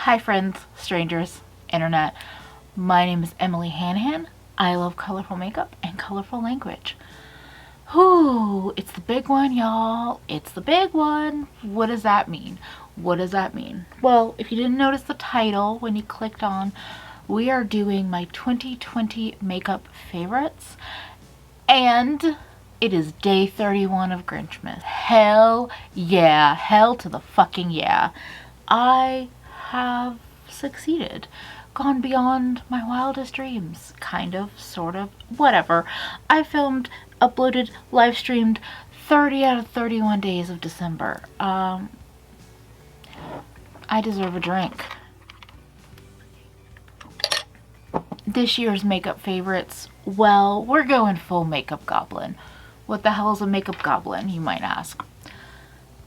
Hi friends, strangers, internet. My name is EmilyHanhan. I love colorful makeup and colorful language. Whoo, it's the big one, y'all. It's the big one. What does that mean? What does that mean? Well, if you didn't notice the title when you clicked on, we are doing my 2020 makeup favorites, and it is day 31 of Grinchmas. Hell yeah. Hell to the fucking yeah. I have succeeded. Gone beyond my wildest dreams. Kind of, sort of, whatever. I filmed, uploaded, live streamed 30 out of 31 days of December. I deserve a drink. This year's makeup favorites, well, we're going full Makeup Goblin. What the hell is a Makeup Goblin, you might ask?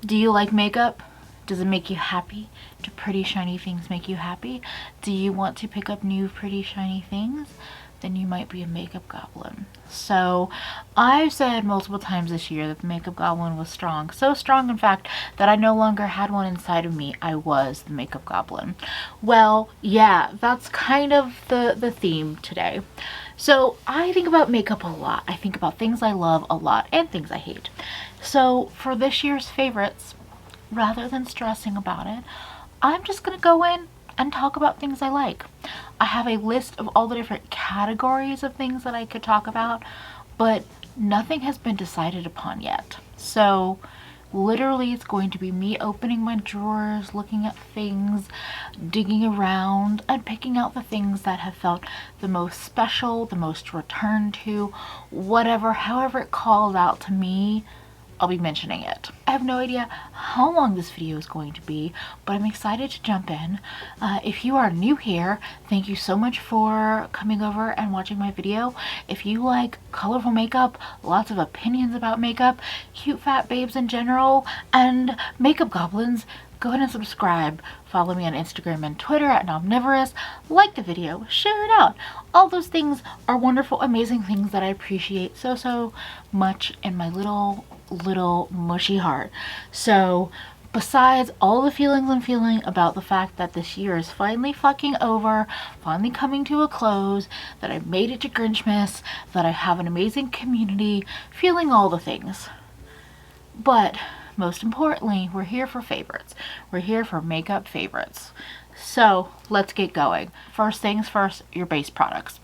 Do you like makeup? Does it make you happy? Do pretty shiny things make you happy? Do you want to pick up new pretty shiny things? Then you might be a Makeup Goblin. So I've said multiple times this year that the Makeup Goblin was strong. So strong, in fact, that I no longer had one inside of me. I was the Makeup Goblin. Well, yeah, that's kind of the theme today. So I think about makeup a lot. I think about things I love a lot and things I hate. So for this year's favorites, rather than stressing about it, I'm just gonna go in and talk about things I like. I have a list of all the different categories of things that I could talk about, but nothing has been decided upon yet. So literally it's going to be me opening my drawers, looking at things, digging around, and picking out the things that have felt the most special, the most returned to, whatever, however it calls out to me. I'll be mentioning it. I have no idea how long this video is going to be, but I'm excited to jump in. If you are new here, thank you so much for coming over and watching my video. If you like colorful makeup, lots of opinions about makeup, cute fat babes in general, and makeup goblins, go ahead and subscribe. Follow me on Instagram and Twitter at Nomnivorous. Like the video, share it out. All those things are wonderful, amazing things that I appreciate so much in my little mushy heart. So besides all the feelings I'm feeling about the fact that this year is finally fucking over, finally coming to a close, that I made it to Grinchmas, that I have an amazing community, feeling all the things. But most importantly, we're here for favorites. We're here for makeup favorites. So let's get going. First things first, your base products.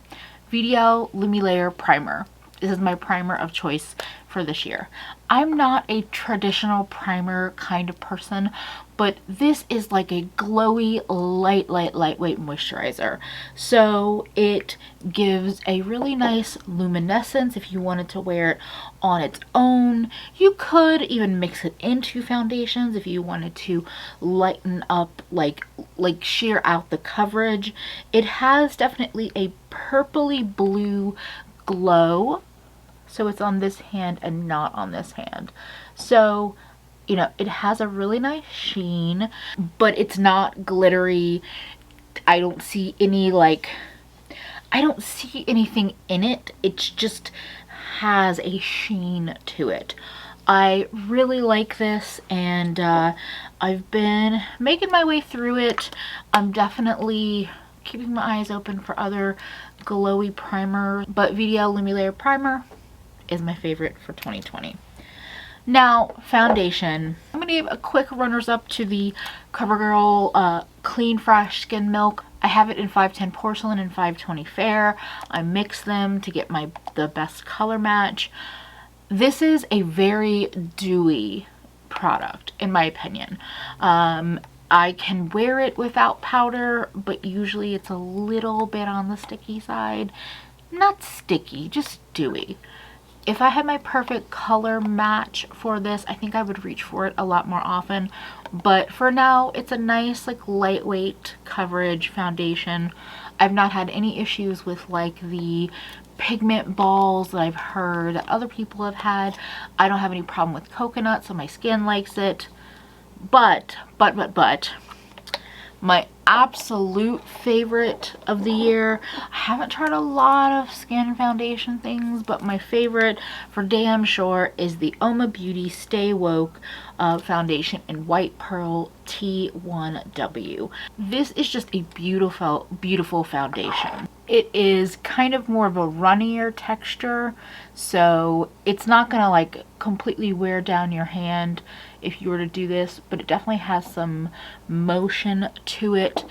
VENMO Lumi Layer Primer. This is my primer of choice for this year. I'm not a traditional primer kind of person, but this is like a glowy, lightweight moisturizer. So it gives a really nice luminescence if you wanted to wear it on its own. You could even mix it into foundations if you wanted to lighten up, like sheer out the coverage. It has definitely a purpley blue glow. So it's on this hand and not on this hand. So, you know, it has a really nice sheen, but it's not glittery. I don't see any I don't see anything in it. It just has a sheen to it. I really like this, and I've been making my way through it. I'm definitely keeping my eyes open for other glowy primer, but VENMO Lumi Layer Primer is my favorite for 2020. Now, foundation. I'm going to give a quick runners up to the CoverGirl Clean Fresh Skin Milk. I have it in 510 Porcelain and 520 Fair. I mix them to get the best color match. This is a very dewy product, in my opinion. I can wear it without powder, but usually it's a little bit on the sticky side. Not sticky, just dewy. If I had my perfect color match for this, I think I would reach for it a lot more often. But for now, it's a nice, like, lightweight coverage foundation. I've not had any issues with, like, the pigment balls that I've heard that other people have had. I don't have any problem with coconut, so my skin likes it. But my absolute favorite of the year. I haven't tried a lot of skin foundation things, but my favorite for damn sure is the Oma Beauty Stay Woke foundation in White Pearl T1W. This is just a beautiful, beautiful foundation. It is kind of more of a runnier texture, so it's not gonna like completely wear down your hand if you were to do this, but it definitely has some motion to it.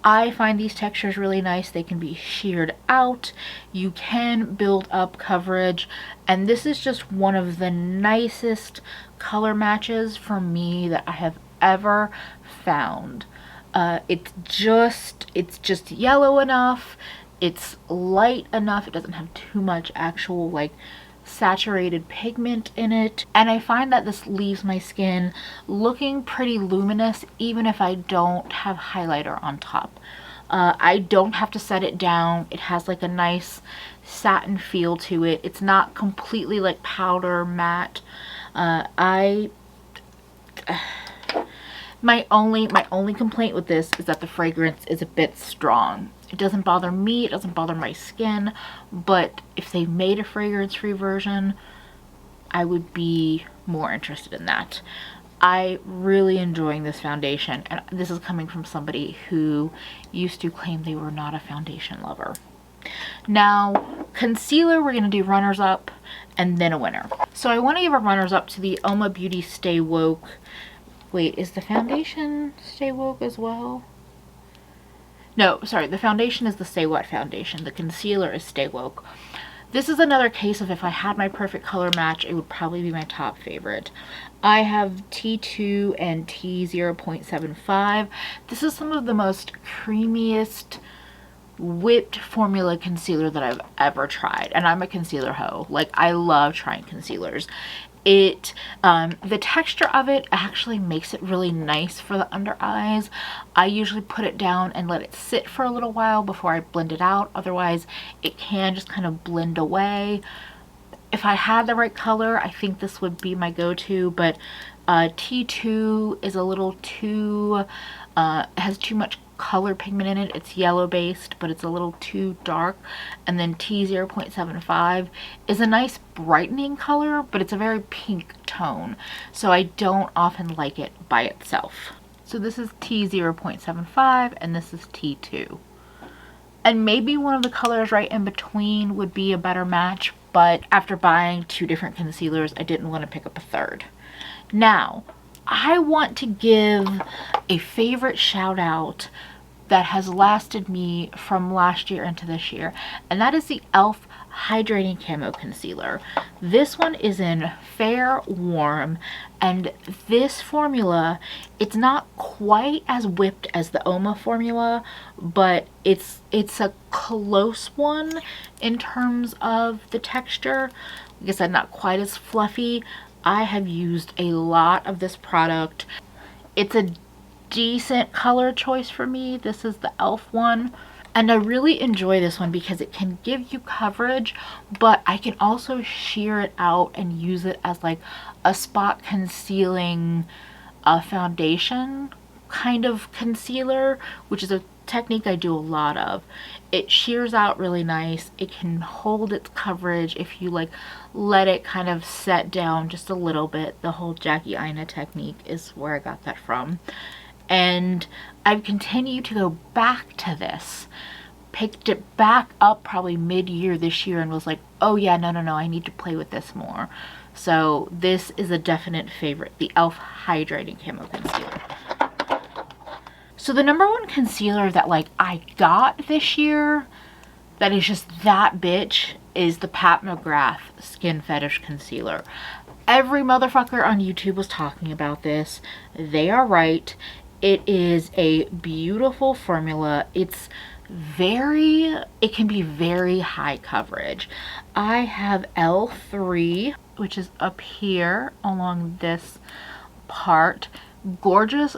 I find these textures really nice. They can be sheared out. You can build up coverage, and this is just one of the nicest color matches for me that I have ever found. It's just yellow enough. It's light enough. It doesn't have too much actual like saturated pigment in it, and I find that this leaves my skin looking pretty luminous even if I don't have highlighter on top. I don't have to set it down. It has like a nice satin feel to it. It's not completely like powder matte. My only complaint with this is that the fragrance is a bit strong. It doesn't bother me, it doesn't bother my skin, but if they made a fragrance-free version, I would be more interested in that. I really enjoying this foundation, and this is coming from somebody who used to claim they were not a foundation lover. Now, concealer, we're going to do runners up and then a winner. So I want to give a runners up to the Oma Beauty Stay Woke. Wait, is the foundation Stay Woke as well? No, sorry, the foundation is the Stay Wet foundation. The concealer is Stay Woke. This is another case of if I had my perfect color match, it would probably be my top favorite. I have T2 and T0.75. This is some of the most creamiest whipped formula concealer that I've ever tried. And I'm a concealer hoe. Like, I love trying concealers. The texture of it actually makes it really nice for the under eyes. I usually put it down and let it sit for a little while before I blend it out. Otherwise, it can just kind of blend away. If I had the right color, I think this would be my go-to, but T2 is a little too, has too much color pigment in it. It's yellow based, but it's a little too dark. And then T0.75 is a nice brightening color, but it's a very pink tone, so I don't often like it by itself. So this is T0.75 and this is T2, and maybe one of the colors right in between would be a better match, but after buying two different concealers, I didn't want to pick up a third. Now, I want to give a favorite shout out that has lasted me from last year into this year, and that is the e.l.f. Hydrating Camo Concealer. This one is in Fair Warm, and this formula, it's not quite as whipped as the Oma formula, but it's a close one in terms of the texture. Like I said, not quite as fluffy. I have used a lot of this product. It's a decent color choice for me. This is the e.l.f. one, and I really enjoy this one because it can give you coverage, but I can also sheer it out and use it as like a spot concealing foundation kind of concealer, which is a technique I do a lot of. It shears out really nice. It can hold its coverage if you like let it kind of set down just a little bit. The whole Jackie Aina technique is where I got that from. And I've continued to go back to this. Picked it back up probably mid-year this year and was like, oh yeah, no, I need to play with this more. So this is a definite favorite, the e.l.f. Hydrating Camo Concealer. So the number one concealer that like I got this year that is just that bitch is the Pat McGrath Skin Fetish Concealer. Every motherfucker on YouTube was talking about this. They are right. It is a beautiful formula. It can be very high coverage. I have L3, which is up here along this part. Gorgeous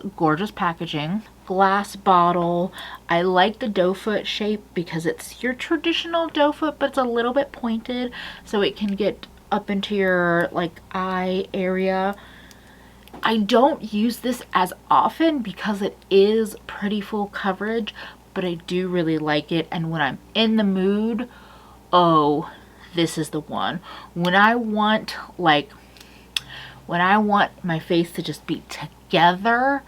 packaging. Glass bottle. I like the doe foot shape because it's your traditional doe foot, but it's a little bit pointed so it can get up into your like eye area. I don't use this as often because it is pretty full coverage, but I do really like it. And when I'm in the mood, oh, this is the one. When I want my face to just be together,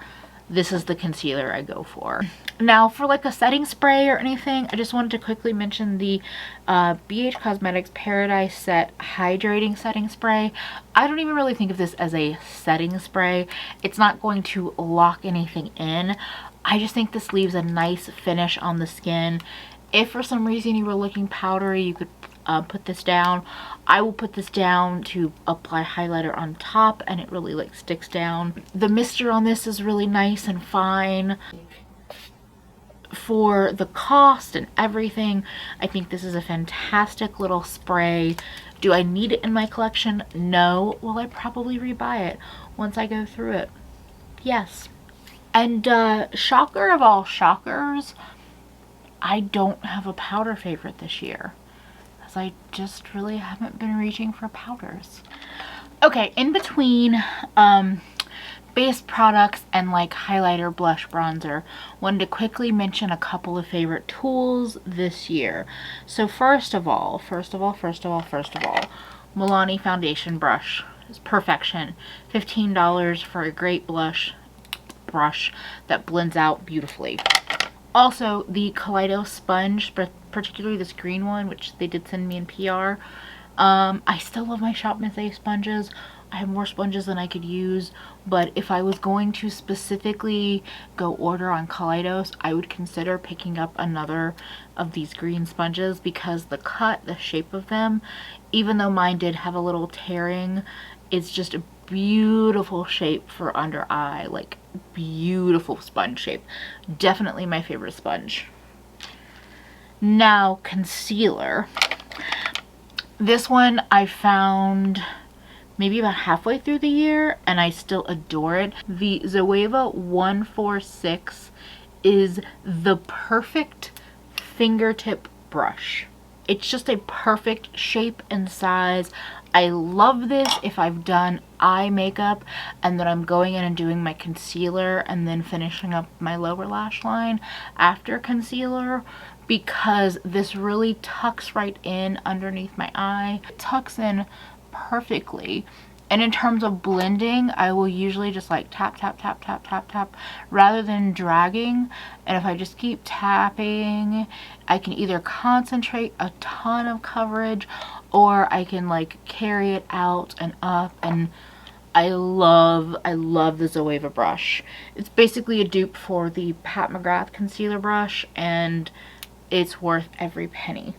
this is the concealer I go for. Now for like a setting spray or anything, I just wanted to quickly mention the BH Cosmetics Paradise Set Hydrating Setting Spray. I don't even really think of this as a setting spray. It's not going to lock anything in. I just think this leaves a nice finish on the skin. If for some reason you were looking powdery, you could put this down. I will put this down to apply highlighter on top, and it really like sticks down. The mister on this is really nice and fine. For the cost and everything, I think this is a fantastic little spray. Do I need it in my collection? No. Will I probably rebuy it once I go through it? Yes. And shocker of all shockers, I don't have a powder favorite this year, because I just really haven't been reaching for powders. Okay, in between base products and like highlighter, blush, bronzer, wanted to quickly mention a couple of favorite tools this year. So first of all, Milani foundation brush is perfection. $15 for a great brush that blends out beautifully. Also, the Kaleido sponge, particularly this green one, which they did send me in PR. I still love my Shop Miss A sponges. I have more sponges than I could use, but if I was going to specifically go order on Kaleidos, I would consider picking up another of these green sponges, because the cut, the shape of them, even though mine did have a little tearing, it's just a beautiful shape for under eye, like beautiful sponge shape. Definitely my favorite sponge. Now concealer. This one I found maybe about halfway through the year, and I still adore it. The Zoeva 146 is the perfect fingertip brush. It's just a perfect shape and size. I love this if I've done eye makeup and then I'm going in and doing my concealer and then finishing up my lower lash line after concealer, because this really tucks right in underneath my eye. It tucks in perfectly. And in terms of blending, I will usually just like tap, tap, tap, tap, tap, tap, rather than dragging. And if I just keep tapping, I can either concentrate a ton of coverage, or I can like carry it out and up. And I love the Zoeva brush. It's basically a dupe for the Pat McGrath concealer brush, and it's worth every penny.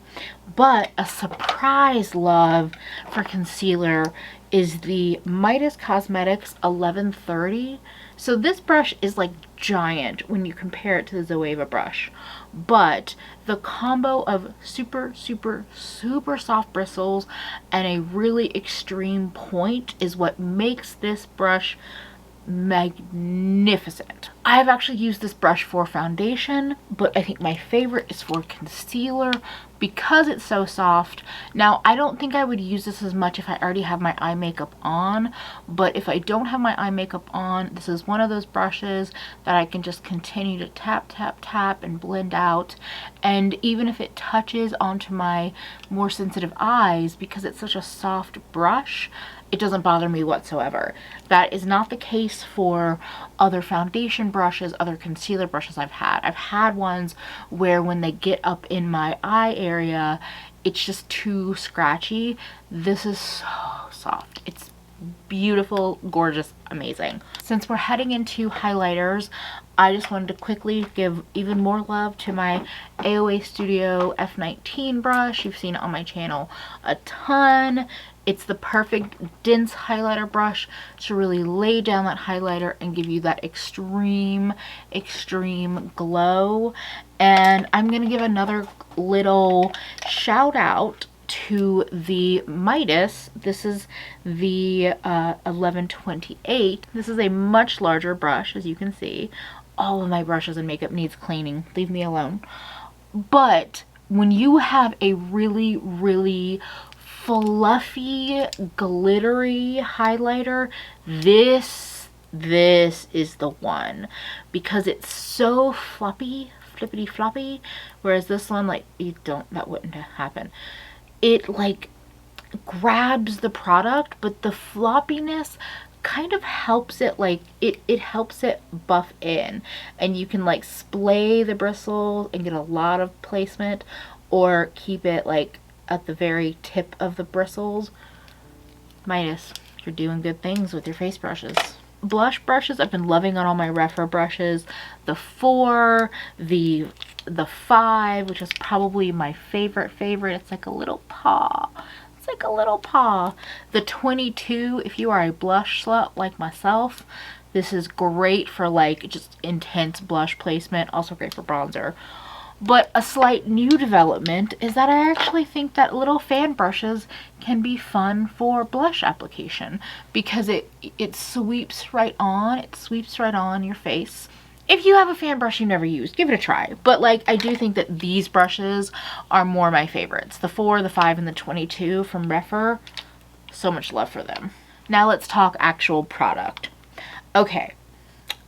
But a surprise love for concealer is the Midas Cosmetics 1130. So this brush is like giant when you compare it to the Zoeva brush, but the combo of super soft bristles and a really extreme point is what makes this brush magnificent. I've actually used this brush for foundation, but I think my favorite is for concealer because it's so soft. Now, I don't think I would use this as much if I already have my eye makeup on, but if I don't have my eye makeup on, this is one of those brushes that I can just continue to tap, tap, tap and blend out. And even if it touches onto my more sensitive eyes, because it's such a soft brush, it doesn't bother me whatsoever. That is not the case for other foundation brushes, other concealer brushes I've had. I've had ones where when they get up in my eye area, it's just too scratchy. This is so soft. It's beautiful, gorgeous, amazing. Since we're heading into highlighters, I just wanted to quickly give even more love to my AOA Studio F19 brush. You've seen it on my channel a ton. It's the perfect dense highlighter brush to really lay down that highlighter and give you that extreme glow. And I'm gonna give another little shout out to the Midas. This is the 1128. This is a much larger brush, as you can see. All of my brushes and makeup needs cleaning. Leave me alone. But when you have a really fluffy, glittery highlighter, this this is the one, because it's so flippity floppy, whereas this one, like, that wouldn't happen. It like grabs the product, but the floppiness kind of helps it, like it helps it buff in, and you can like splay the bristles and get a lot of placement, or keep it like at the very tip of the bristles. Midas, you're doing good things with your face brushes. Blush brushes, I've been loving on all my Refer brushes. The 4, the 5, which is probably my favorite. It's like a little paw. It's like a little paw. The 22, if you are a blush slut like myself, this is great for like just intense blush placement. Also great for bronzer. But a slight new development is that I actually think that little fan brushes can be fun for blush application, because it sweeps right on. It sweeps right on your face. If you have a fan brush you never used, give it a try. But like, I do think that these brushes are more my favorites. The 4, the 5, and the 22 from Refer. So much love for them. Now let's talk actual product. Okay,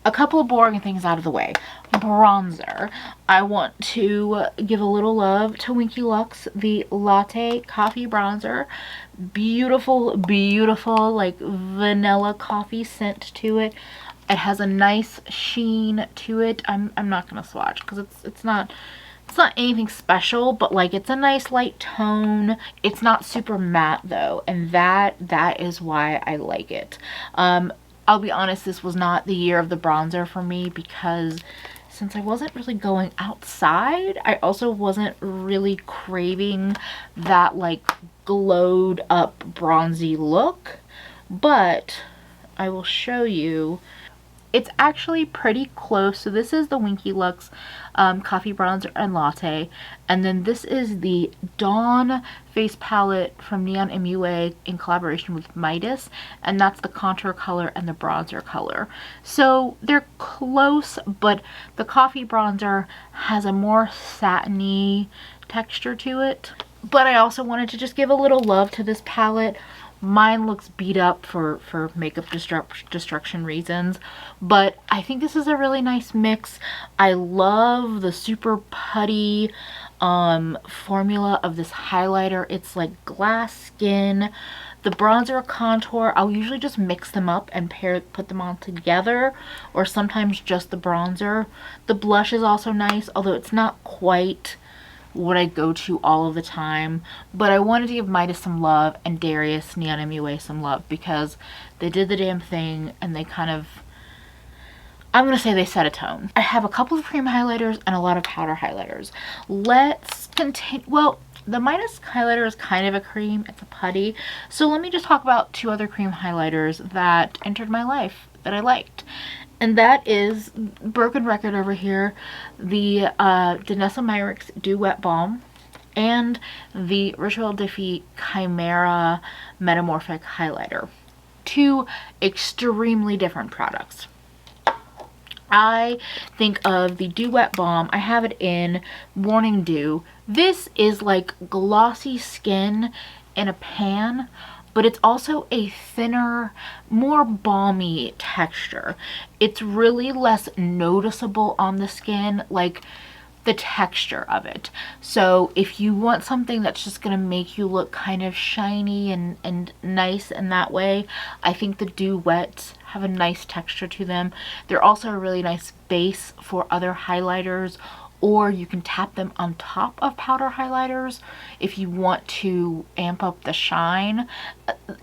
a couple of boring things out of the way. Bronzer. I want to give a little love to Winky Lux, the Latte Coffee Bronzer. Beautiful, beautiful, like vanilla coffee scent to it. It has a nice sheen to it. I'm not gonna swatch because it's not anything special, but like it's a nice light tone. It's not super matte though, and that is why I like it. I'll be honest, this was not the year of the bronzer for me, because since I wasn't really going outside, I also wasn't really craving that like glowed up bronzy look. But I will show you. It's actually pretty close. So this is the Winky Lux Coffee Bronzer and Latte. And then this is the Dawn face palette from Neon MUA in collaboration with Midas. And that's the contour color and the bronzer color. So they're close, but the Coffee Bronzer has a more satiny texture to it. But I also wanted to just give a little love to this palette. Mine looks beat up for makeup destruction reasons, but I think this is a really nice mix. I love the super putty formula of this highlighter. It's like glass skin. The bronzer contour, I'll usually just mix them up and put them on together, or sometimes just the bronzer. The blush is also nice, although it's not quite what I go to all of the time, but I wanted to give Midas some love and Darius Neon MUA some love, because they did the damn thing and they kind of, I'm gonna say they set a tone. I have a couple of cream highlighters and a lot of powder highlighters. Let's continue. Well, the Midas highlighter is kind of a cream, it's a putty, so let me just talk about 2 other cream highlighters that entered my life that I liked. And that is, broken record over here, the Danessa Myricks Dew Wet Balm and the Ritual Diffie Chimera Metamorphic Highlighter. 2 extremely different products. I think of the Dew Wet Balm, I have it in Morning Dew. This is like glossy skin in a pan, but it's also a thinner, more balmy texture. It's really less noticeable on the skin, like the texture of it. So if you want something that's just gonna make you look kind of shiny and nice in that way, I think the Dew Wets have a nice texture to them. They're also a really nice base for other highlighters, or you can tap them on top of powder highlighters if you want to amp up the shine.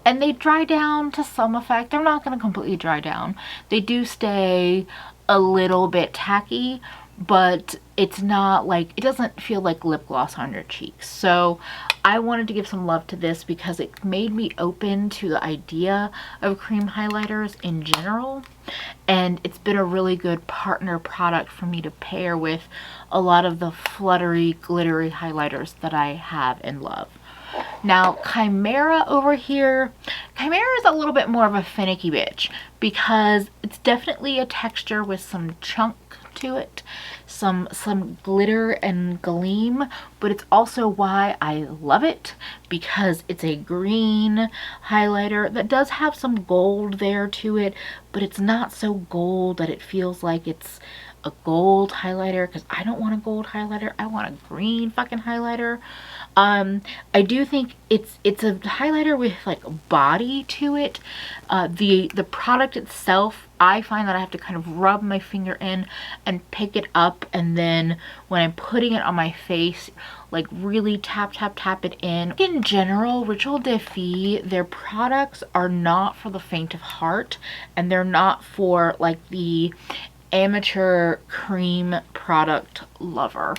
And they dry down to some effect. They're not going to completely dry down. They do stay a little bit tacky, but it's not like, it doesn't feel like lip gloss on your cheeks. So I wanted to give some love to this because it made me open to the idea of cream highlighters in general, and it's been a really good partner product for me to pair with a lot of the fluttery, glittery highlighters that I have and love. Now, Chimera over here, Chimera is a little bit more of a finicky bitch because it's definitely a texture with some chunk to it, some glitter and gleam, but it's also why I love it, because it's a green highlighter that does have some gold there to it, but it's not so gold that it feels like it's a gold highlighter, because I don't want a gold highlighter. I want a green fucking highlighter. I do think it's a highlighter with like body to it. The product itself, I find that I have to kind of rub my finger in and pick it up, and then when I'm putting it on my face, like really tap it in. In general, Ritual de Fille, their products are not for the faint of heart, and they're not for like the amateur cream product lover.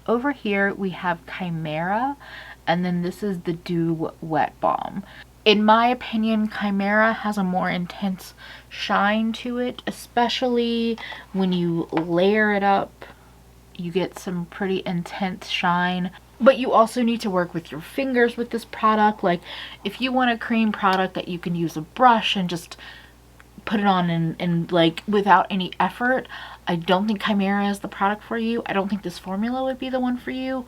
Over here we have Chimera, and then this is the Dew Wet Balm. In my opinion, Chimera has a more intense shine to it, especially when you layer it up. You get some pretty intense shine, but you also need to work with your fingers with this product. Like, if you want a cream product that you can use a brush and just put it on and like without any effort, I don't think Chimera is the product for you. I don't think this formula would be the one for you,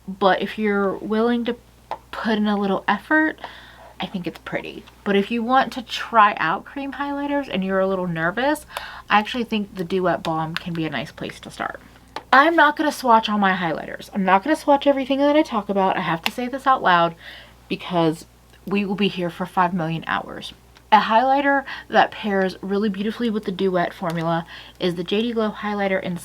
but if you're willing to put in a little effort, I think it's pretty. But if you want to try out cream highlighters and you're a little nervous, I actually think the Dew Wet Balm can be a nice place to start. I'm not going to swatch all my highlighters. I'm not going to swatch everything that I talk about. I have to say this out loud because we will be here for 5 million hours. A highlighter that pairs really beautifully with the Dew Wet formula is the JD Glow highlighter in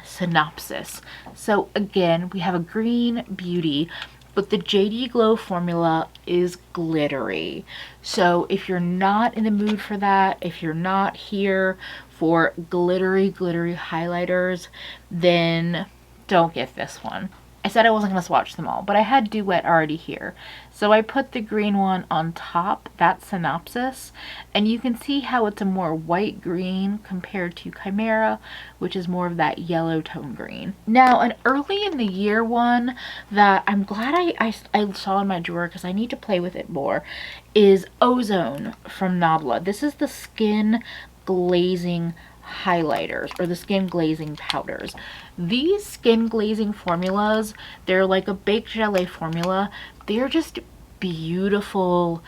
Synopsis. So again, we have a green beauty, but the JD Glow formula is glittery. So if you're not in the mood for that, if you're not here for glittery highlighters, then don't get this one. I said I wasn't going to swatch them all, but I had Dew Wet already here. So I put the green one on top, that's Synopsis, and you can see how it's a more white green compared to Chimera, which is more of that yellow tone green. Now, an early in the year one that I'm glad I saw in my drawer because I need to play with it more is Ozone from Nabla. This is the skin glazing highlighters, or the skin glazing powders. These skin glazing formulas, they're like a baked gelée formula. They're just beautiful.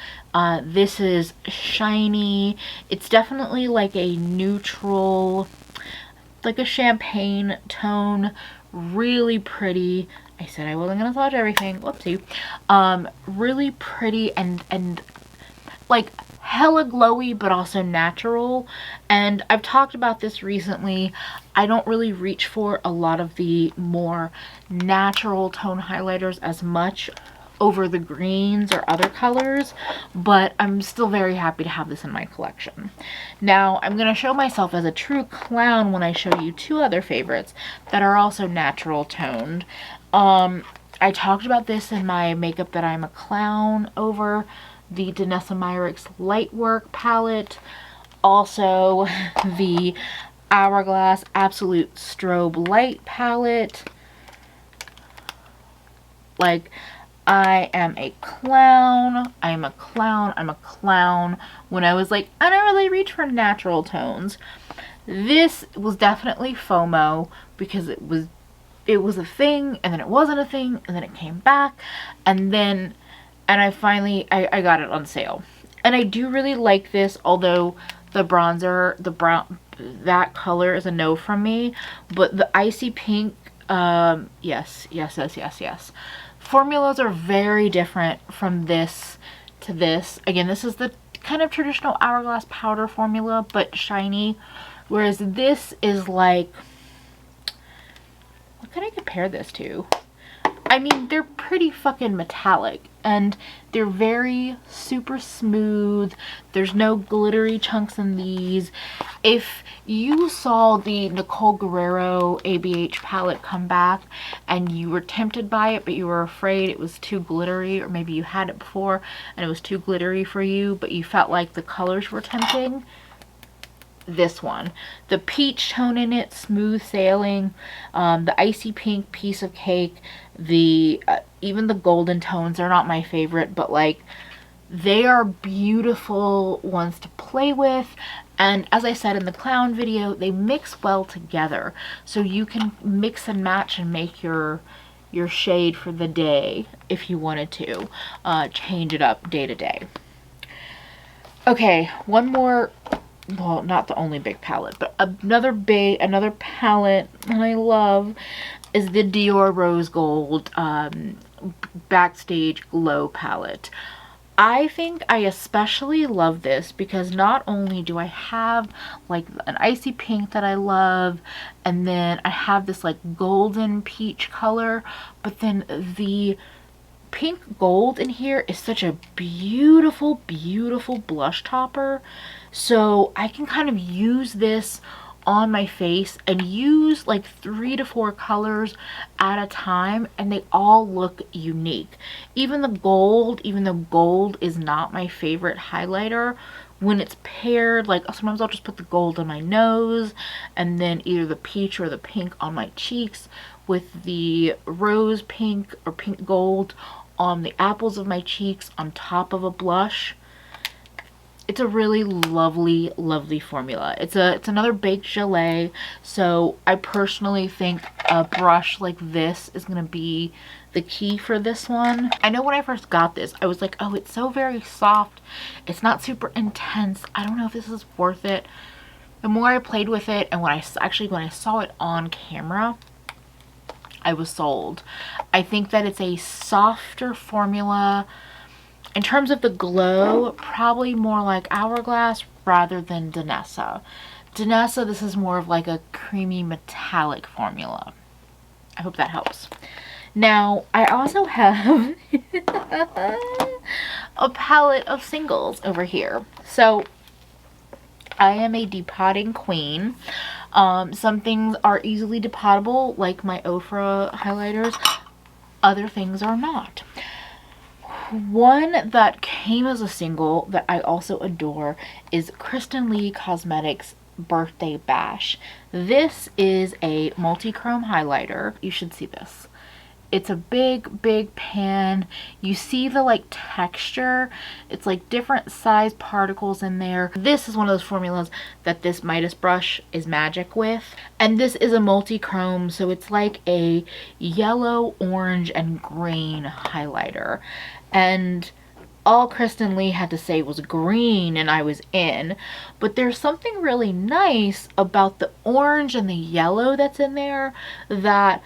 This is shiny. It's definitely like a neutral, like a champagne tone. Really pretty. I said I wasn't gonna swatch everything. Whoopsie. Really pretty and like hella glowy, but also natural. And I've talked about this recently. I don't really reach for a lot of the more natural tone highlighters as much over the greens or other colors, but I'm still very happy to have this in my collection. Now, I'm going to show myself as a true clown when I show you two other favorites that are also natural toned. I talked about this in my Makeup That I'm a Clown over, the Danessa Myricks Lightwork palette, also the Hourglass Absolute Strobe Light palette. Like, I am a clown, I'm a clown, I'm a clown. When I was like, I don't really reach for natural tones. This was definitely FOMO because it was a thing, and then it wasn't a thing, and then it came back, and I finally got it on sale. And I do really like this, although the bronzer, that color is a no from me, but the icy pink, yes. Formulas are very different from this to this. Again, this is the kind of traditional Hourglass powder formula, but shiny, whereas this is like, what can I compare this to? I mean, they're pretty fucking metallic, and they're very super smooth. There's no glittery chunks in these. If you saw the Nicole Guerrero ABH palette come back and you were tempted by it, but you were afraid it was too glittery, or maybe you had it before and it was too glittery for you, but you felt like the colors were tempting, this one. The peach tone in it, smooth sailing. The icy pink, piece of cake. The even the golden tones are not my favorite, but like they are beautiful ones to play with. And as I said in the clown video, they mix well together. So you can mix and match and make your shade for the day if you wanted to. Change it up day to day. Okay, one more, well, not the only big palette, but another palette that I love is the Dior Rose Gold Backstage Glow palette. I think I especially love this because not only do I have like an icy pink that I love, and then I have this like golden peach color, but then the pink gold in here is such a beautiful, beautiful blush topper. So I can kind of use this on my face and use like 3 to 4 colors at a time, and they all look unique. Even the gold, even though gold is not my favorite highlighter, when it's paired, like sometimes I'll just put the gold on my nose and then either the peach or the pink on my cheeks with the rose pink or pink gold on the apples of my cheeks on top of a blush. It's a really lovely, lovely formula. It's another baked gelée, so I personally think a brush like this is going to be the key for this one. I know when I first got this, I was like, oh, it's so very soft. It's not super intense. I don't know if this is worth it. The more I played with it, and when I saw it on camera, I was sold. I think that it's a softer formula. In terms of the glow, probably more like Hourglass rather than Danessa. Danessa, this is more of like a creamy metallic formula. I hope that helps. Now, I also have a palette of singles over here. So, I am a depotting queen. Some things are easily depotable, like my Ofra highlighters. Other things are not. One that came as a single that I also adore is Kristen Lee Cosmetics Birthday Bash. This is a multi-chrome highlighter. You should see this. It's a big, big pan. You see the like texture. It's like different size particles in there. This is one of those formulas that this Midas brush is magic with. And this is a multi-chrome, so it's like a yellow, orange, and green highlighter. And all Kristen Lee had to say was green and I was in. But there's something really nice about the orange and the yellow that's in there that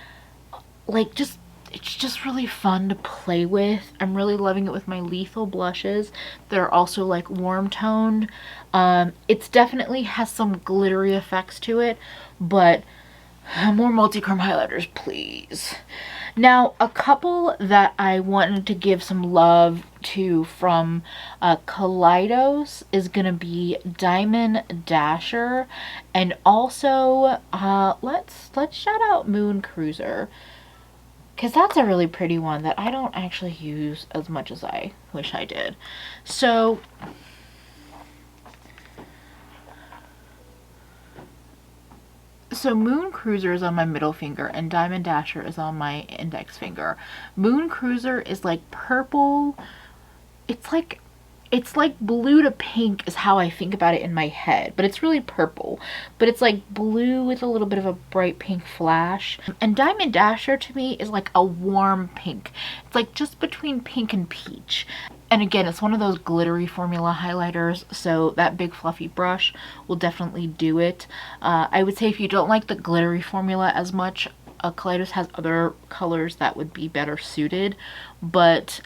like it's just really fun to play with. I'm really loving it with my Lethal blushes. They're also like warm toned. It's definitely has some glittery effects to it, but more multi-chrome highlighters, please. Now, a couple that I wanted to give some love to from Kaleidos is going to be Diamond Dasher, and also let's shout out Moon Cruiser, because that's a really pretty one that I don't actually use as much as I wish I did. So Moon Cruiser is on my middle finger and Diamond Dasher is on my index finger. Moon Cruiser is like purple. It's like blue to pink is how I think about it in my head, but it's really purple. But it's like blue with a little bit of a bright pink flash. And Diamond Dasher to me is like a warm pink. It's like just between pink and peach. And again, it's one of those glittery formula highlighters, so that big fluffy brush will definitely do it. I would say if you don't like the glittery formula as much, Kaleidos has other colors that would be better suited, but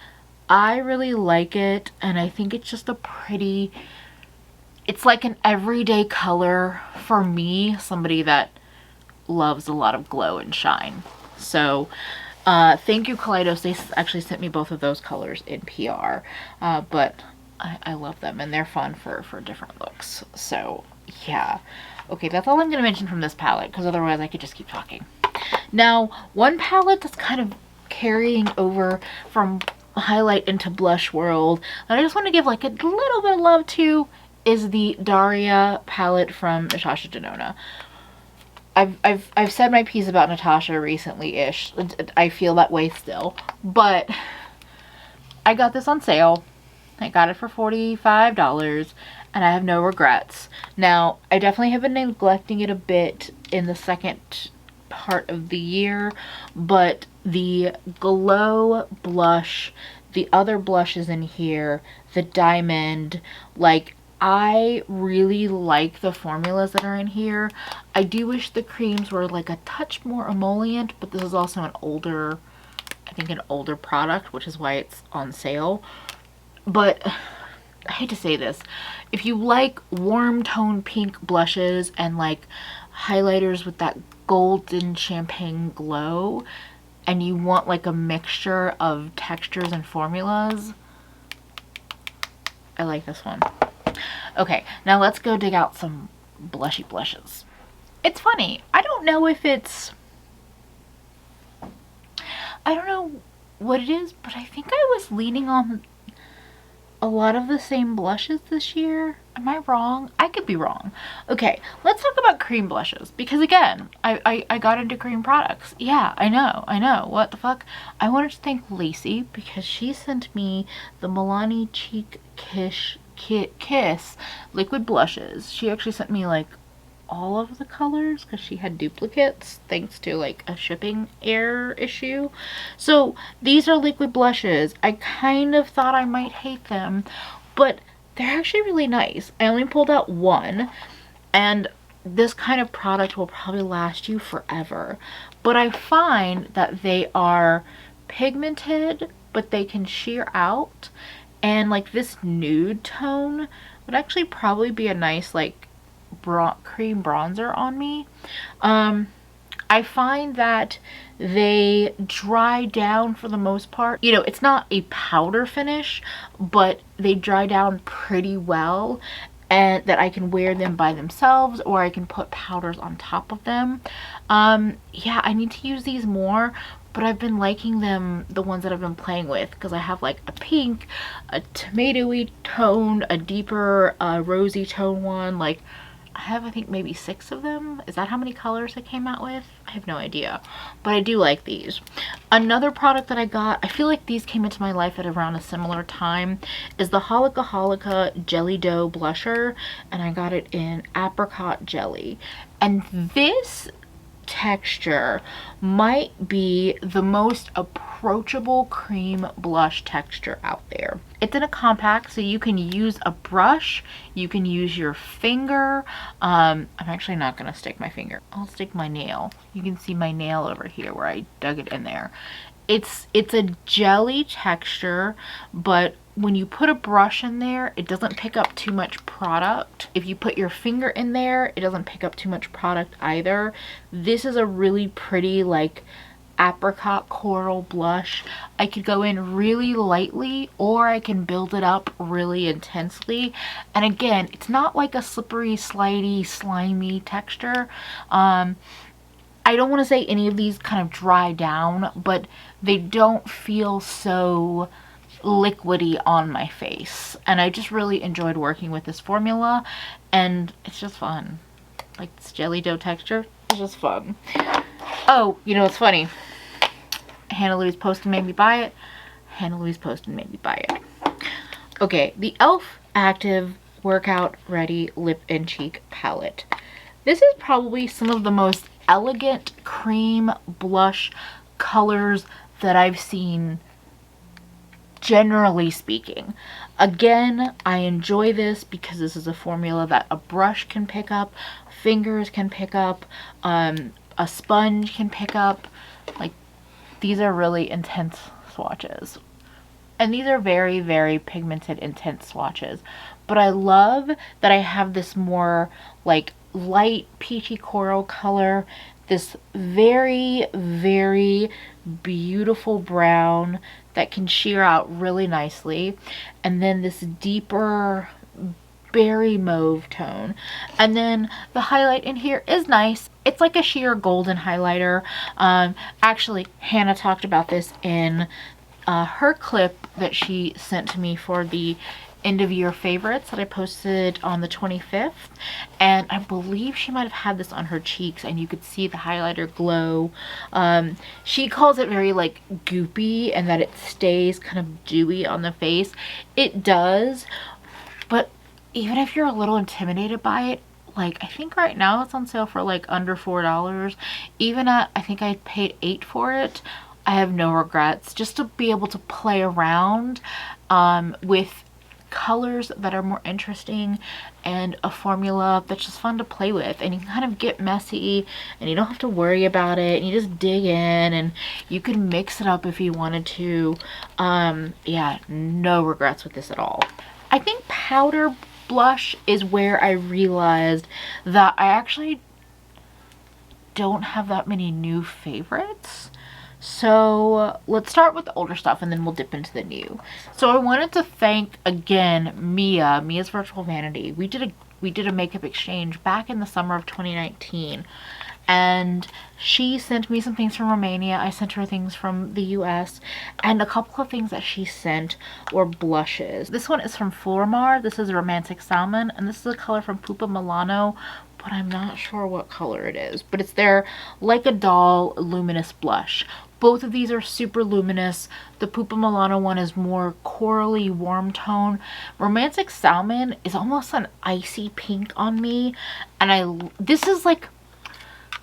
I really like it, and I think it's just a pretty, it's like an everyday color for me, somebody that loves a lot of glow and shine. So thank you, Kaleidos. They actually sent me both of those colors in PR, but I love them and they're fun for different looks. So yeah. Okay, that's all I'm going to mention from this palette, because otherwise I could just keep talking. Now, one palette that's kind of carrying over from highlight into blush world that I just want to give like a little bit of love to is the Daria palette from Natasha Denona. I've said my piece about Natasha recently-ish. I feel that way still. But I got this on sale. I got it for $45 and I have no regrets. Now, I definitely have been neglecting it a bit in the second part of the year, but the Glow blush, the other blushes in here, the Diamond, like, I really like the formulas that are in here. I do wish the creams were like a touch more emollient, but this is also an older, I think an older product, which is why it's on sale. But I hate to say this, if you like warm tone pink blushes and like highlighters with that golden champagne glow, and you want like a mixture of textures and formulas, I like this one. Okay, now let's go dig out some blushy blushes. It's funny, I don't know what it is, but I think I was leaning on a lot of the same blushes this year. Am I wrong? I could be wrong. Okay, let's talk about cream blushes, because again, I got into cream products. Yeah, I know. What the fuck? I wanted to thank Lacey because she sent me the Milani Cheek Kiss liquid blushes. She actually sent me like all of the colors because she had duplicates thanks to like a shipping error issue. So these are liquid blushes. I kind of thought I might hate them, but they're actually really nice. I only pulled out one, and this kind of product will probably last you forever. But I find that they are pigmented, but they can sheer out, and like this nude tone would actually probably be a nice like cream bronzer on me. I find that they dry down for the most part. You know, it's not a powder finish, but they dry down pretty well, and that I can wear them by themselves or I can put powders on top of them. Yeah, I need to use these more, but I've been liking them, the ones that I've been playing with, because I have like a pink, a tomatoey tone, a deeper rosy tone one. Like, I have, I think, maybe 6 of them. Is that how many colors I came out with? I have no idea, but I do like these. Another product that I got, I feel like these came into my life at around a similar time, is the Holika Holika Jelly Dough Blusher, and I got it in Apricot Jelly. And this texture might be the most approachable cream blush texture out there. It's in a compact, so you can use a brush, you can use your finger. I'm actually not gonna stick my finger. I'll stick my nail. You can see my nail over here where I dug it in there. It's a jelly texture, but when you put a brush in there, it doesn't pick up too much product. If you put your finger in there, it doesn't pick up too much product either. This is a really pretty like apricot coral blush. I could go in really lightly, or I can build it up really intensely. And again, it's not like a slippery, slidey, slimy texture. I don't want to say any of these kind of dry down, but they don't feel so liquidy on my face, and I just really enjoyed working with this formula, and it's just fun. Like, this jelly dough texture is just fun. Oh, you know what's funny? Hannah Louise posted made me buy it. Hannah Louise posted made me buy it. Okay, the e.l.f. Active Workout Ready Lip and Cheek Palette. This is probably some of the most elegant cream blush colors that I've seen, generally speaking. Again, I enjoy this because this is a formula that a brush can pick up, fingers can pick up, a sponge can pick up. Like, these are really intense swatches. And these are very, very pigmented, intense swatches. But I love that I have this more like light peachy coral color, this very, very beautiful brown that can sheer out really nicely, and then this deeper berry mauve tone. And then the highlight in here is nice. It's like a sheer golden highlighter. Actually, Hannah talked about this in her clip that she sent to me for the end of year favorites that I posted on the 25th, and I believe she might have had this on her cheeks and you could see the highlighter glow. She calls it very like goopy and that it stays kind of dewy on the face. It does, but even if you're a little intimidated by it, like I think right now it's on sale for like under $4. Even at, I think I paid $8 for it, I have no regrets. Just to be able to play around with colors that are more interesting and a formula that's just fun to play with, and you can kind of get messy and you don't have to worry about it, and you just dig in and you can mix it up if you wanted to. Yeah, no regrets with this at all. I think powder blush is where I realized that I actually don't have that many new favorites. So let's start with the older stuff and then we'll dip into the new. So I wanted to thank again Mia's Virtual Vanity. We did a makeup exchange back in the summer of 2019, and she sent me some things from Romania. I sent her things from the US, and a couple of things that she sent were blushes. This one is from Flormar. This is Romantic Salmon, and this is a color from Pupa Milano, but I'm not sure what color it is. But it's their Like a Doll luminous blush. Both of these are super luminous. The Pupa Milano one is more corally warm tone. Romantic Salmon is almost an icy pink on me, and this is like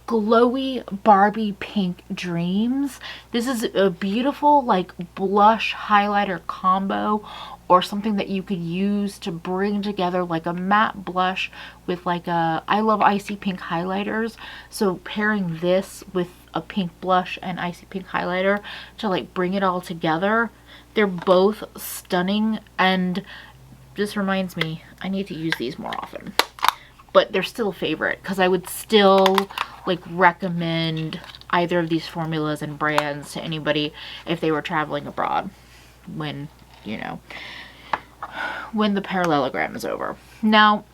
glowy Barbie pink dreams. This is a beautiful like blush highlighter combo, or something that you could use to bring together like a matte blush with like a, I love icy pink highlighters, so pairing this with a pink blush and icy pink highlighter to like bring it all together. They're both stunning, and this reminds me I need to use these more often. But they're still a favorite because I would still like recommend either of these formulas and brands to anybody if they were traveling abroad when, you know, when the parallelogram is over. Now,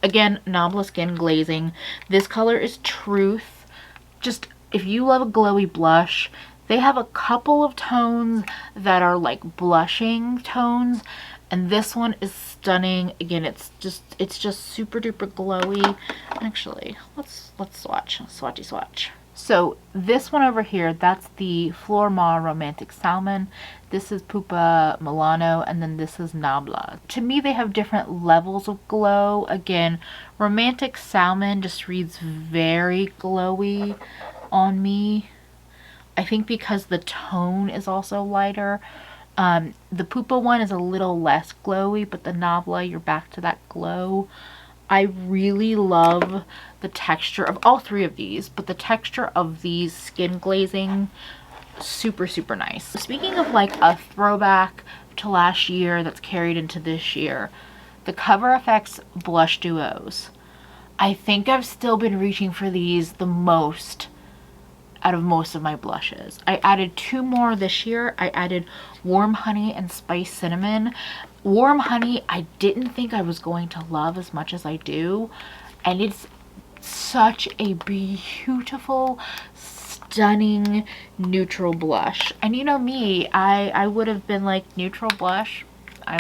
again, Nabla Skin Glazing. This color is Truth. Just, if you love a glowy blush, they have a couple of tones that are like blushing tones, and this one is stunning. Again, it's just super duper glowy. Actually, let's swatch. So this one over here, that's the Flormar Romantic Salmon. This is Pupa Milano, and then this is Nabla. To me, they have different levels of glow. Again, Romantic Salmon just reads very glowy on me. I think because the tone is also lighter. The Pupa one is a little less glowy, but the Nabla, you're back to that glow. I really love the texture of all three of these, but the texture of these skin glazing, super, super nice. Speaking of like a throwback to last year that's carried into this year, the Cover FX blush duos. I think I've still been reaching for these the most out of most of my blushes. I added 2 more this year. I added Warm Honey and Spice Cinnamon. Warm Honey I didn't think I was going to love as much as I do, and it's such a beautiful, stunning neutral blush. And you know me, I would have been like, neutral blush, I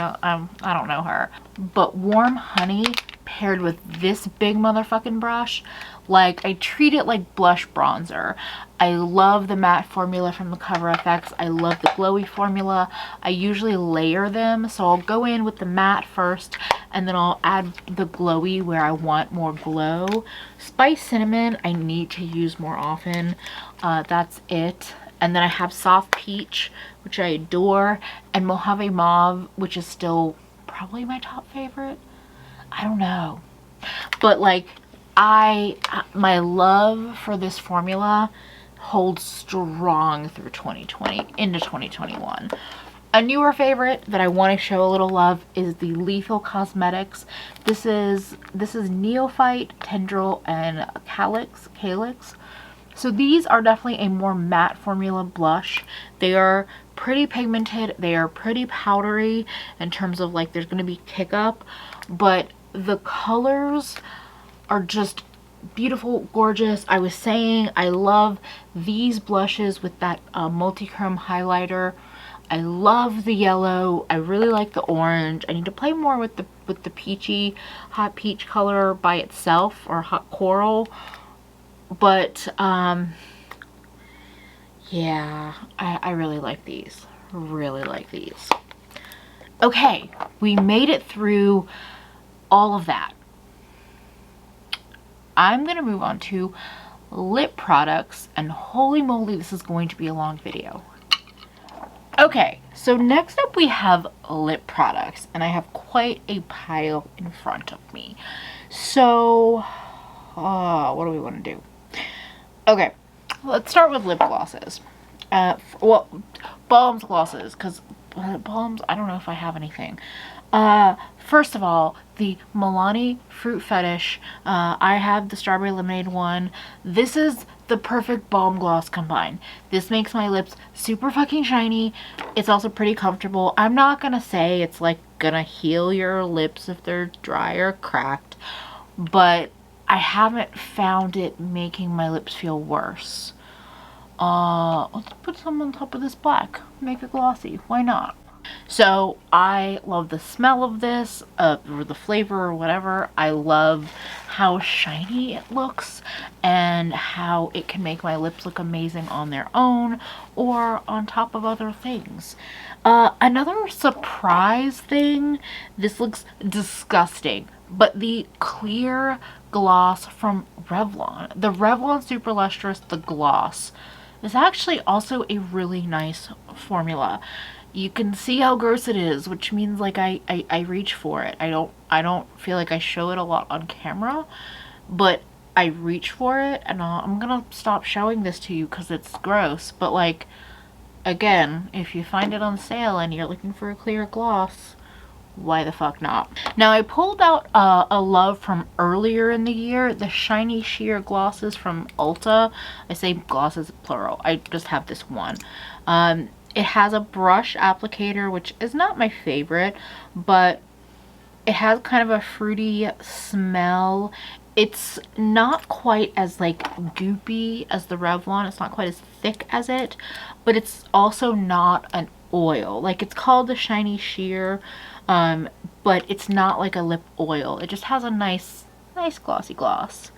don't know her. But Warm Honey paired with this big motherfucking brush, like, I treat it like blush bronzer. I love the matte formula from the Cover FX. I love the glowy formula. I usually layer them, so I'll go in with the matte first and then I'll add the glowy where I want more glow. Spice Cinnamon I need to use more often. That's it. And then I have Soft Peach, which I adore, and Mojave Mauve, which is still probably my top favorite. I don't know, but like, my love for this formula holds strong through 2020 into 2021. A newer favorite that I want to show a little love is the Lethal Cosmetics. This is Neophyte, Tendril, and Calyx. So these are definitely a more matte formula blush. They are pretty pigmented, they are pretty powdery in terms of like there's going to be kick up, but the colors are just beautiful, gorgeous. I was saying I love these blushes with that multi-chrome highlighter. I love the yellow. I really like the orange. I need to play more with the peachy, hot peach color by itself, or hot coral. But yeah, I really like these. Really like these. Okay, we made it through all of that. I'm gonna move on to lip products, and holy moly, this is going to be a long video. Okay, so next up we have lip products, and I have quite a pile in front of me. So, what do we want to do? Okay, let's start with lip glosses. Well, balms glosses, because balms, I don't know if I have anything. First of all, the Milani Fruit Fetish. I have the Strawberry Lemonade one. This is the perfect balm gloss combined. This makes my lips super fucking shiny. It's also pretty comfortable. I'm not gonna say it's like gonna heal your lips if they're dry or cracked, but I haven't found it making my lips feel worse. Let's put some on top of this black. Make it glossy. Why not? So I love the smell of this, or the flavor or whatever. I love how shiny it looks and how it can make my lips look amazing on their own or on top of other things. Another surprise thing, this looks disgusting, but the clear gloss from Revlon, the Revlon Super Lustrous, the gloss, is actually also a really nice formula. You can see how gross it is, which means like I reach for it. I don't feel like I show it a lot on camera, but I reach for it, and I'm gonna stop showing this to you because it's gross. But like, again, if you find it on sale and you're looking for a clear gloss, why the fuck not? Now I pulled out a love from earlier in the year, the Shiny Sheer glosses from Ulta. I say glosses plural, I just have this one. It has a brush applicator, which is not my favorite, but it has kind of a fruity smell. It's not quite as like goopy as the Revlon. It's not quite as thick as it, but it's also not an oil. Like, it's called the Shiny Sheer, but it's not like a lip oil. It just has a nice glossy gloss.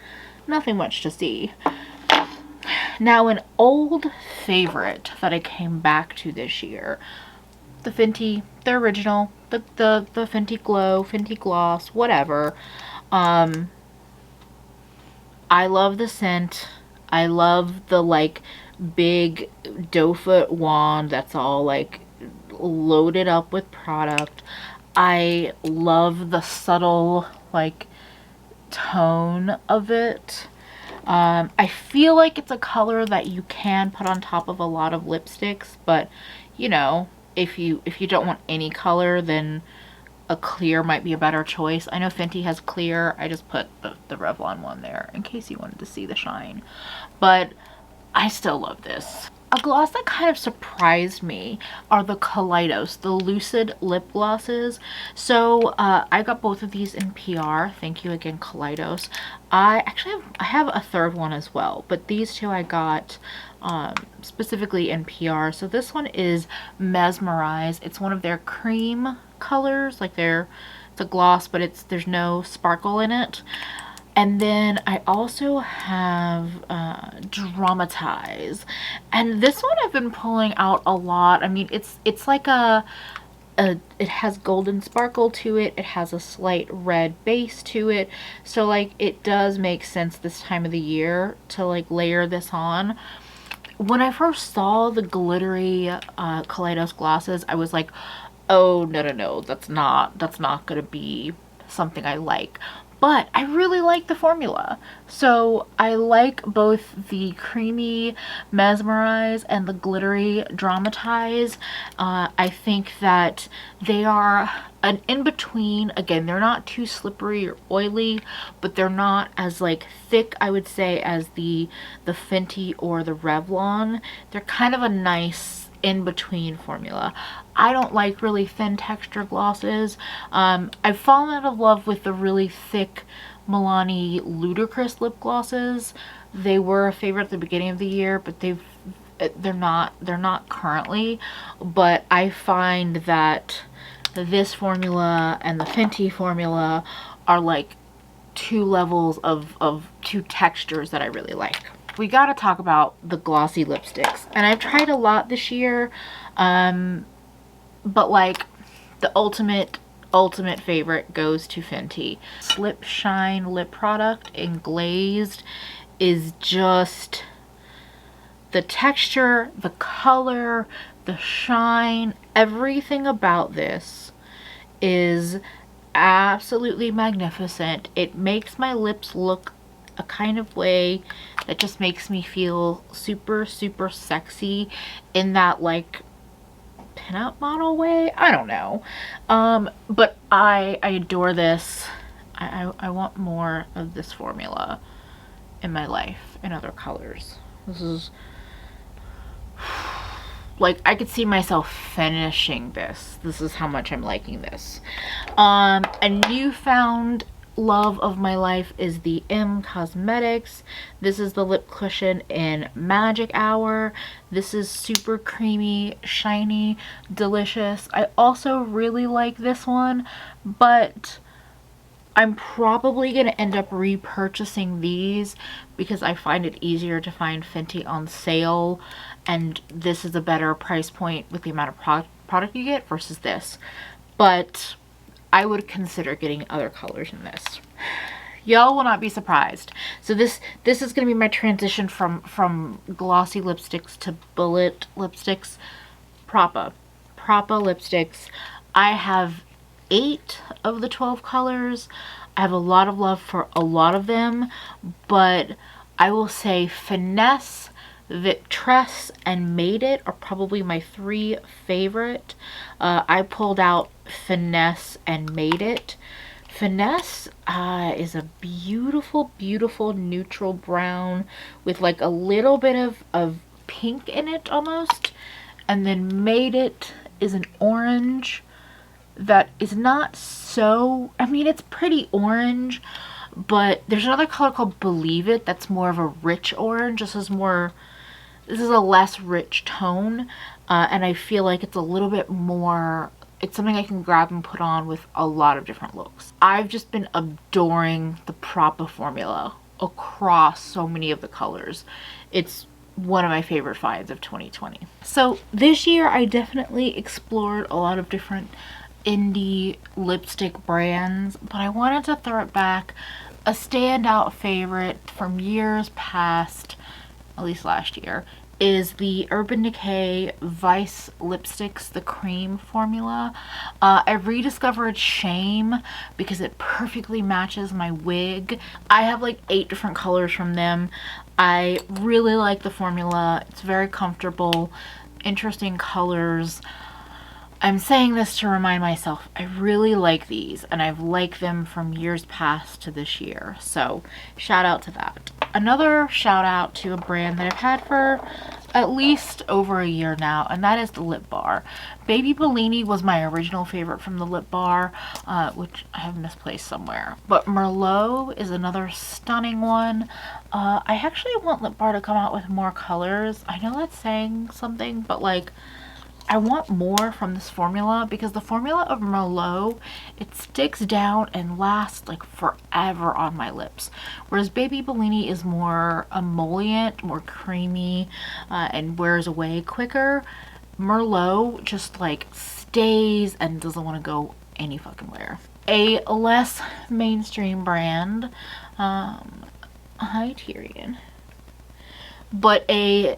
Nothing much to see. Now, an old favorite that I came back to this year, the Fenty, the original, the Fenty Glow, Fenty Gloss, whatever. I love the scent. I love the like big doe foot wand that's all like loaded up with product. I love the subtle like tone of it. I feel like it's a color that you can put on top of a lot of lipsticks, but you know, if you don't want any color, then a clear might be a better choice. I know Fenty has clear. I just put the Revlon one there in case you wanted to see the shine, but I still love this. A gloss that kind of surprised me are the Kaleidos, the Lucid lip glosses. So I got both of these in PR. Thank you again, Kaleidos. I have a third one as well, but these two I got specifically in PR. So this one is Mesmerize. It's one of their cream colors. Like it's a gloss, but there's no sparkle in it. And then I also have Dramatize, and this one I've been pulling out a lot. I mean, it's like it has golden sparkle to it. It has a slight red base to it, so like it does make sense this time of the year to like layer this on. When I first saw the glittery Kaleidos glosses, I was like, oh no, that's not gonna be something I like. But I really like the formula. So I like both the creamy Mesmerize and the glittery Dramatize. I think that they are an in-between. Again, they're not too slippery or oily, but they're not as like thick, I would say, as the Fenty or the Revlon. They're kind of a nice in-between formula. I don't like really thin texture glosses. I've fallen out of love with the really thick Milani Ludicrous lip glosses. They were a favorite at the beginning of the year, but they've they're not currently, but I find that this formula and the Fenty formula are like two levels of two textures that I really like. We gotta talk about the glossy lipsticks, and I've tried a lot this year, but like the ultimate favorite goes to Fenty. Slip Shine lip product in glazed is just the texture, the color, the shine, everything about this is absolutely magnificent. It makes my lips look a kind of way that just makes me feel super sexy in that like pinup model way. I don't know, but I adore this. I want more of this formula in my life in other colors. This is like, I could see myself finishing this. This is how much I'm liking this. A newfound love of my life is the Cosmetics. This is the lip cushion in Magic Hour. This is super creamy, shiny, delicious. I also really like this one, but I'm probably going to end up repurchasing these because I find it easier to find Fenty on sale, and this is a better price point with the amount of product you get versus this. But I would consider getting other colors in this. Y'all will not be surprised. So this is going to be my transition from glossy lipsticks to bullet lipsticks. Propa lipsticks. I have 8 of the 12 colors. I have a lot of love for a lot of them, but I will say Finesse, Victress, and Made It are probably my 3 favorite. I pulled out Finesse and Made It. Finesse is a beautiful neutral brown with like a little bit of pink in it almost, and then Made It is an orange that is not so, I mean, it's pretty orange, but there's another color called Believe It that's more of a rich orange. This is a less rich tone, and I feel like it's a little bit more, it's something I can grab and put on with a lot of different looks. I've just been adoring the Propa formula across so many of the colors. It's one of my favorite finds of 2020. So this year I definitely explored a lot of different indie lipstick brands, but I wanted to throw it back. A standout favorite from years past, at least last year, is the Urban Decay Vice lipsticks, the cream formula. I rediscovered Shame because it perfectly matches my wig. I have like 8 different colors from them. I really like the formula. It's very comfortable, interesting colors. I'm saying this to remind myself, I really like these, and I've liked them from years past to this year. So shout out to that. Another shout out to a brand that I've had for at least over a year now, and that is the Lip Bar. Baby Bellini was my original favorite from the Lip Bar, which I have misplaced somewhere. But Merlot is another stunning one. I actually want Lip Bar to come out with more colors. I know that's saying something, but like, I want more from this formula because the formula of Merlot, it sticks down and lasts like forever on my lips. Whereas Baby Bellini is more emollient, more creamy, and wears away quicker. Merlot just like stays and doesn't want to go any fucking where. A less mainstream brand, hi Tyrion, but a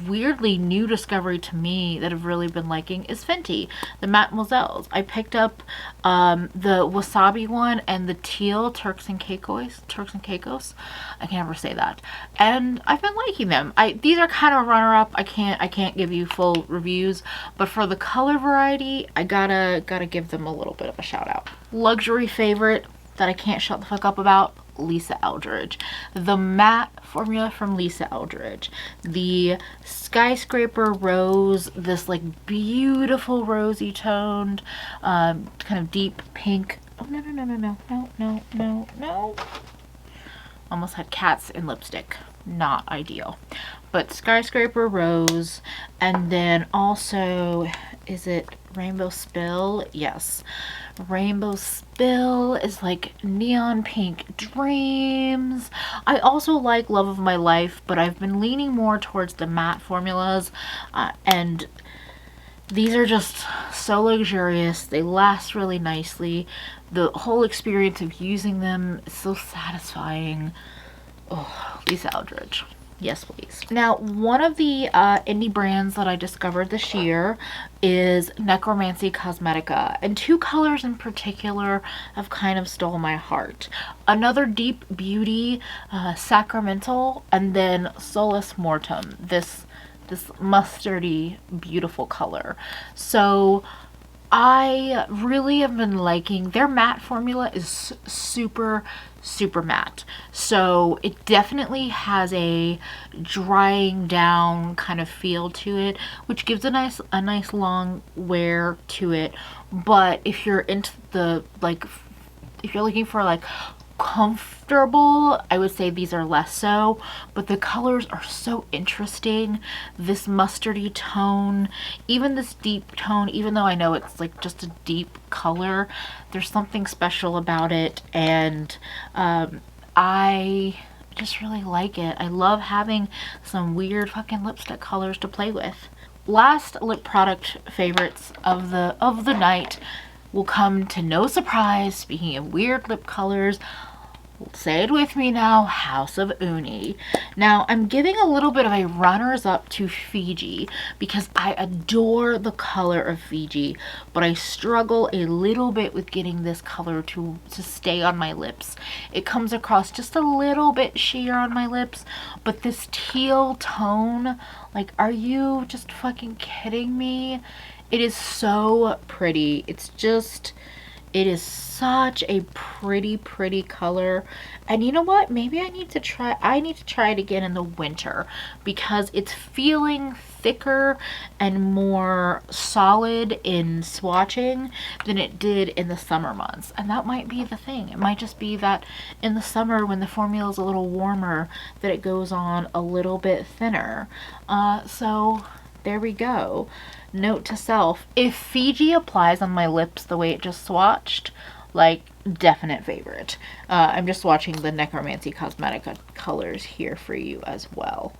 weirdly new discovery to me that I've really been liking is Fenty, the Mademoiselles. I picked up the Wasabi one and the teal Turks and Caicos. I can never say that. And I've been liking them. These are kind of runner-up. I can't give you full reviews, but for the color variety, I gotta give them a little bit of a shout out. Luxury favorite that I can't shut the fuck up about, Lisa Eldridge. The matte formula from Lisa Eldridge. The Skyscraper Rose, this like beautiful rosy toned, kind of deep pink. Oh, no. Almost had cats in lipstick. Not ideal. But Skyscraper Rose, and then also, is it Rainbow Spill? Yes. Rainbow Spill is like Neon Pink Dreams. I also like Love of My Life, but I've been leaning more towards the matte formulas, and these are just so luxurious. They last really nicely. The whole experience of using them is so satisfying. Oh, Lisa Eldridge. Yes, please. Now, one of the indie brands that I discovered this year is Necromancy Cosmetica, and two colors in particular have kind of stole my heart. Another Deep Beauty, Sacramental, and then Solus Mortem, this mustardy, beautiful color. So I really have been liking their matte formula. Is super matte, so it definitely has a drying down kind of feel to it, which gives a nice long wear to it. But if you're into the, like, if you're looking for like comfortable, I would say these are less so, but the colors are so interesting. This mustardy tone, even this deep tone, even though I know it's like just a deep color, there's something special about it, and I just really like it. I love having some weird fucking lipstick colors to play with. Last lip product favorites of the night will come to no surprise. Speaking of weird lip colors, say it with me now, House of Uni. Now, I'm giving a little bit of a runners up to Fiji because I adore the color of Fiji, but I struggle a little bit with getting this color to stay on my lips. It comes across just a little bit sheer on my lips, but this teal tone, like, are you just fucking kidding me? It is so pretty. It's just, it is such a pretty color. And you know what? Maybe I need to try it again in the winter because it's feeling thicker and more solid in swatching than it did in the summer months. And that might be the thing. It might just be that in the summer when the formula is a little warmer that it goes on a little bit thinner. So there we go. Note to self, if Fiji applies on my lips the way it just swatched, like, definite favorite. I'm just swatching the Necromancy Cosmetica colors here for you as well.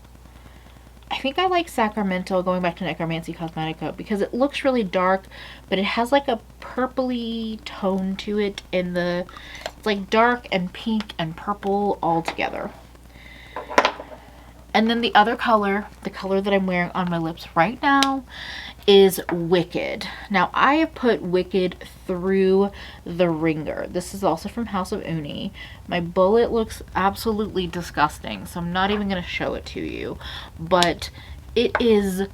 I think I like Sacramento, going back to Necromancy Cosmetica, because it looks really dark, but it has like a purpley tone to it in the, it's like dark and pink and purple all together. And then the other color, the color that I'm wearing on my lips right now, is Wicked. Now, I have put Wicked through the ringer. This is also from House of Uni. My bullet looks absolutely disgusting, so I'm not even going to show it to you. But it is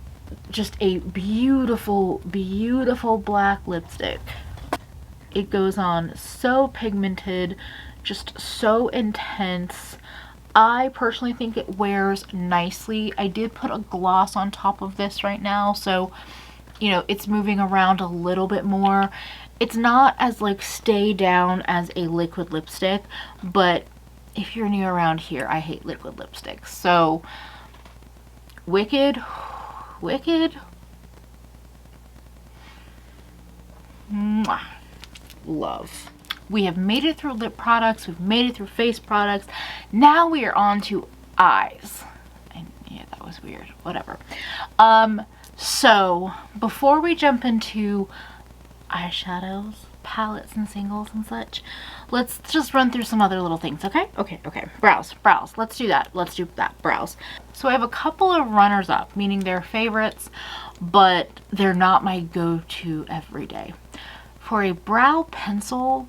just a beautiful black lipstick. It goes on so pigmented, just so intense. I personally think it wears nicely. I did put a gloss on top of this right now, so, you know, it's moving around a little bit more. It's not as, like, stay down as a liquid lipstick, but if you're new around here, I hate liquid lipsticks. So, Wicked. Mwah. Love. We have made it through lip products, we've made it through face products. Now we are on to eyes. And yeah, that was weird. Whatever. So before we jump into eyeshadows, palettes, and singles and such, let's just run through some other little things, okay? Okay. Brows. Let's do that. Brows. So I have a couple of runners up, meaning they're favorites, but they're not my go-to every day. For a brow pencil,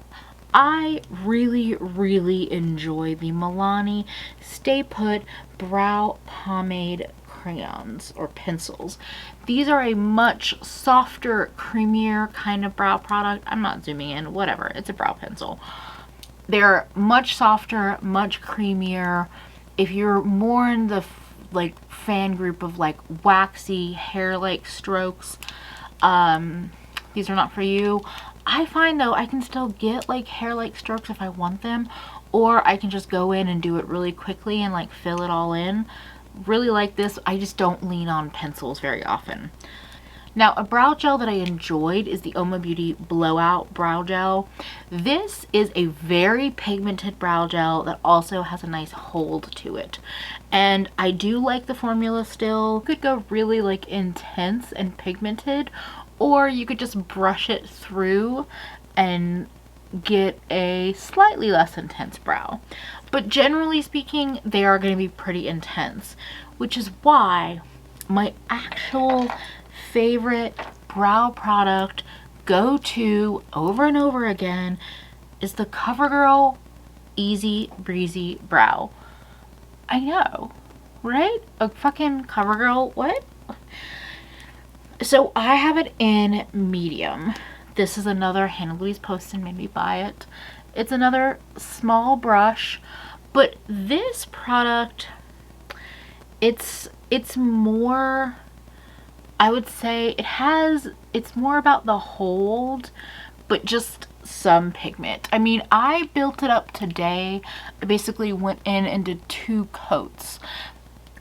I really enjoy the Milani Stay Put Brow Pomade crayons or pencils. These are a much softer, creamier kind of brow product. I'm not zooming in, whatever, it's a brow pencil. They're much softer, much creamier. If you're more in the like fan group of like waxy hair-like strokes, these are not for you. I find though I can still get like hair-like strokes if I want them, or I can just go in and do it really quickly and like fill it all in. Really like this. I just don't lean on pencils very often. Now, a brow gel that I enjoyed is the Oma Beauty Blowout Brow Gel. This is a very pigmented brow gel that also has a nice hold to it. And I do like the formula still. You could go really like intense and pigmented, or you could just brush it through and get a slightly less intense brow. But generally speaking, they are going to be pretty intense, which is why my actual favorite brow product, go to over and over again, is the CoverGirl Easy Breezy Brow. I know, right? A fucking CoverGirl, what? So I have it in medium. This is another Hannah Louise Poston made me buy it. It's another small brush, but this product, it's more, I would say it's more about the hold, but just some pigment. I mean, I built it up today. I basically went in and did 2 coats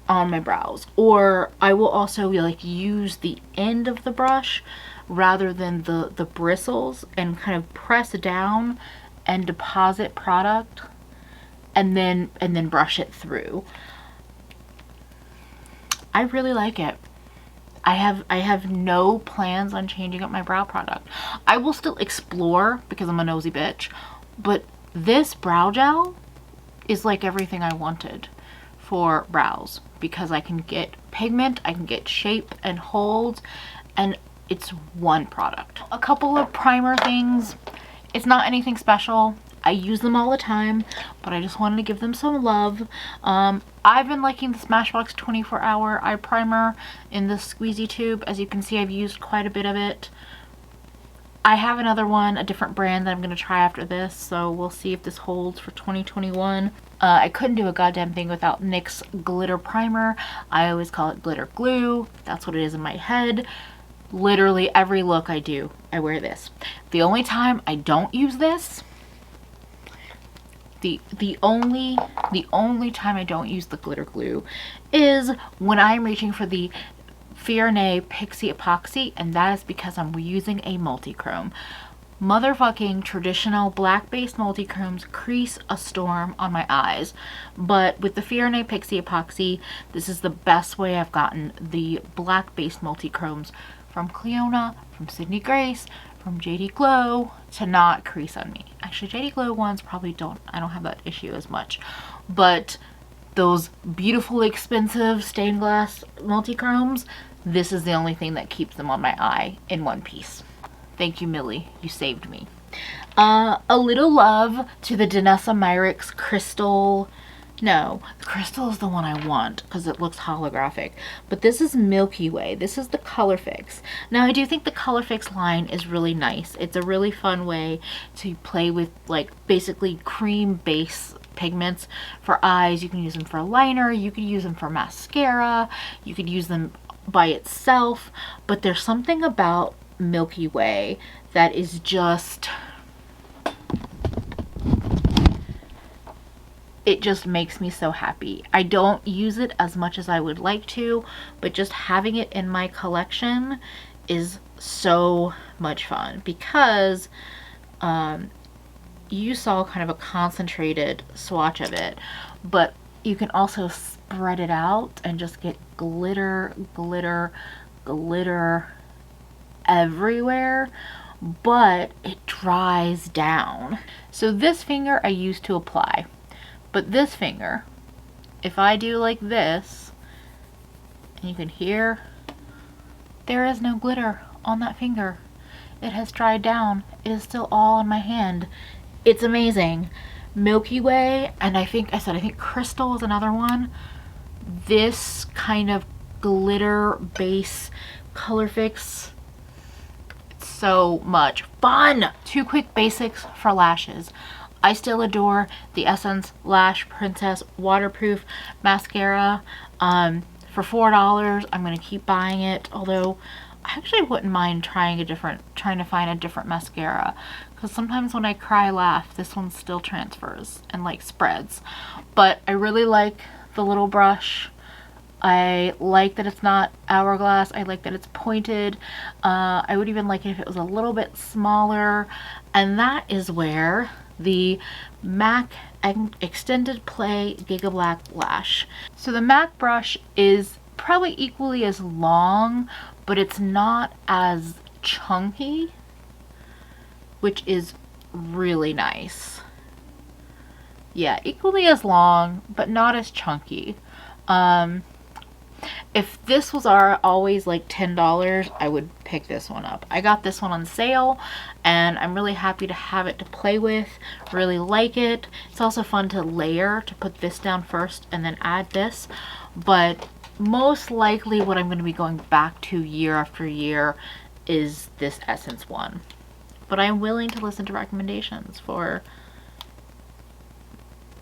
on my brows, or I will also like use the end of the brush rather than the bristles and kind of press down and deposit product and then brush it through. I really like it. I have no plans on changing up my brow product. I will still explore because I'm a nosy bitch, but this brow gel is like everything I wanted for brows, because I can get pigment, I can get shape and hold, and it's one product. A couple of primer things. It's not anything special. I use them all the time, but I just wanted to give them some love. I've been liking the Smashbox 24-hour eye primer in the squeezy tube. As you can see, I've used quite a bit of it. I have another one, a different brand that I'm going to try after this, so we'll see if this holds for 2021. I couldn't do a goddamn thing without NYX glitter primer. I always call it glitter glue. That's what it is in my head. Literally every look I do, I wear this. The only time I don't use this, the only time I don't use the glitter glue is when I'm reaching for the Fiorne Pixie Epoxy, and that is because I'm using a multi-chrome. Motherfucking traditional black-based multi-chromes crease a storm on my eyes, but with the Fiorne Pixie Epoxy, this is the best way I've gotten the black-based multi-chromes from Cleona, from Sydney Grace, from JD Glow to not crease on me. Actually, JD Glow ones probably I don't have that issue as much, but those beautiful, expensive stained glass multi-chromes, this is the only thing that keeps them on my eye in one piece. Thank you, Millie. You saved me. A little love to the Danessa Myricks Crystal. No, Crystal is the one I want because it looks holographic. But this is Milky Way. This is the Color Fix. Now, I do think the Color Fix line is really nice. It's a really fun way to play with, like, basically cream base pigments for eyes. You can use them for liner. You could use them for mascara. You could use them by itself. But there's something about Milky Way that is just, it just makes me so happy. I don't use it as much as I would like to, but just having it in my collection is so much fun because you saw kind of a concentrated swatch of it, but you can also spread it out and just get glitter, glitter, glitter everywhere, but it dries down. So this finger I use to apply, but this finger, if I do like this, and you can hear, there is no glitter on that finger. It has dried down. It is still all on my hand. It's amazing. Milky Way, and I think Crystal is another one. This kind of glitter base Color Fix, it's so much fun. 2 quick basics for lashes. I still adore the Essence Lash Princess Waterproof Mascara. For $4, I'm going to keep buying it, although I actually wouldn't mind trying to find a different mascara, because sometimes when I cry laugh, this one still transfers and like spreads. But I really like the little brush. I like that it's not hourglass. I like that it's pointed. I would even like it if it was a little bit smaller. And that is where the MAC Extended Play Giga Black Lash. So the MAC brush is probably equally as long, but it's not as chunky, which is really nice. Yeah, equally as long, but not as chunky. If this was always like $10, I would pick this one up. I got this one on sale and I'm really happy to have it to play with. Really like it. It's also fun to layer, to put this down first and then add this. But most likely what I'm going to be going back to year after year is this Essence one. But I'm willing to listen to recommendations for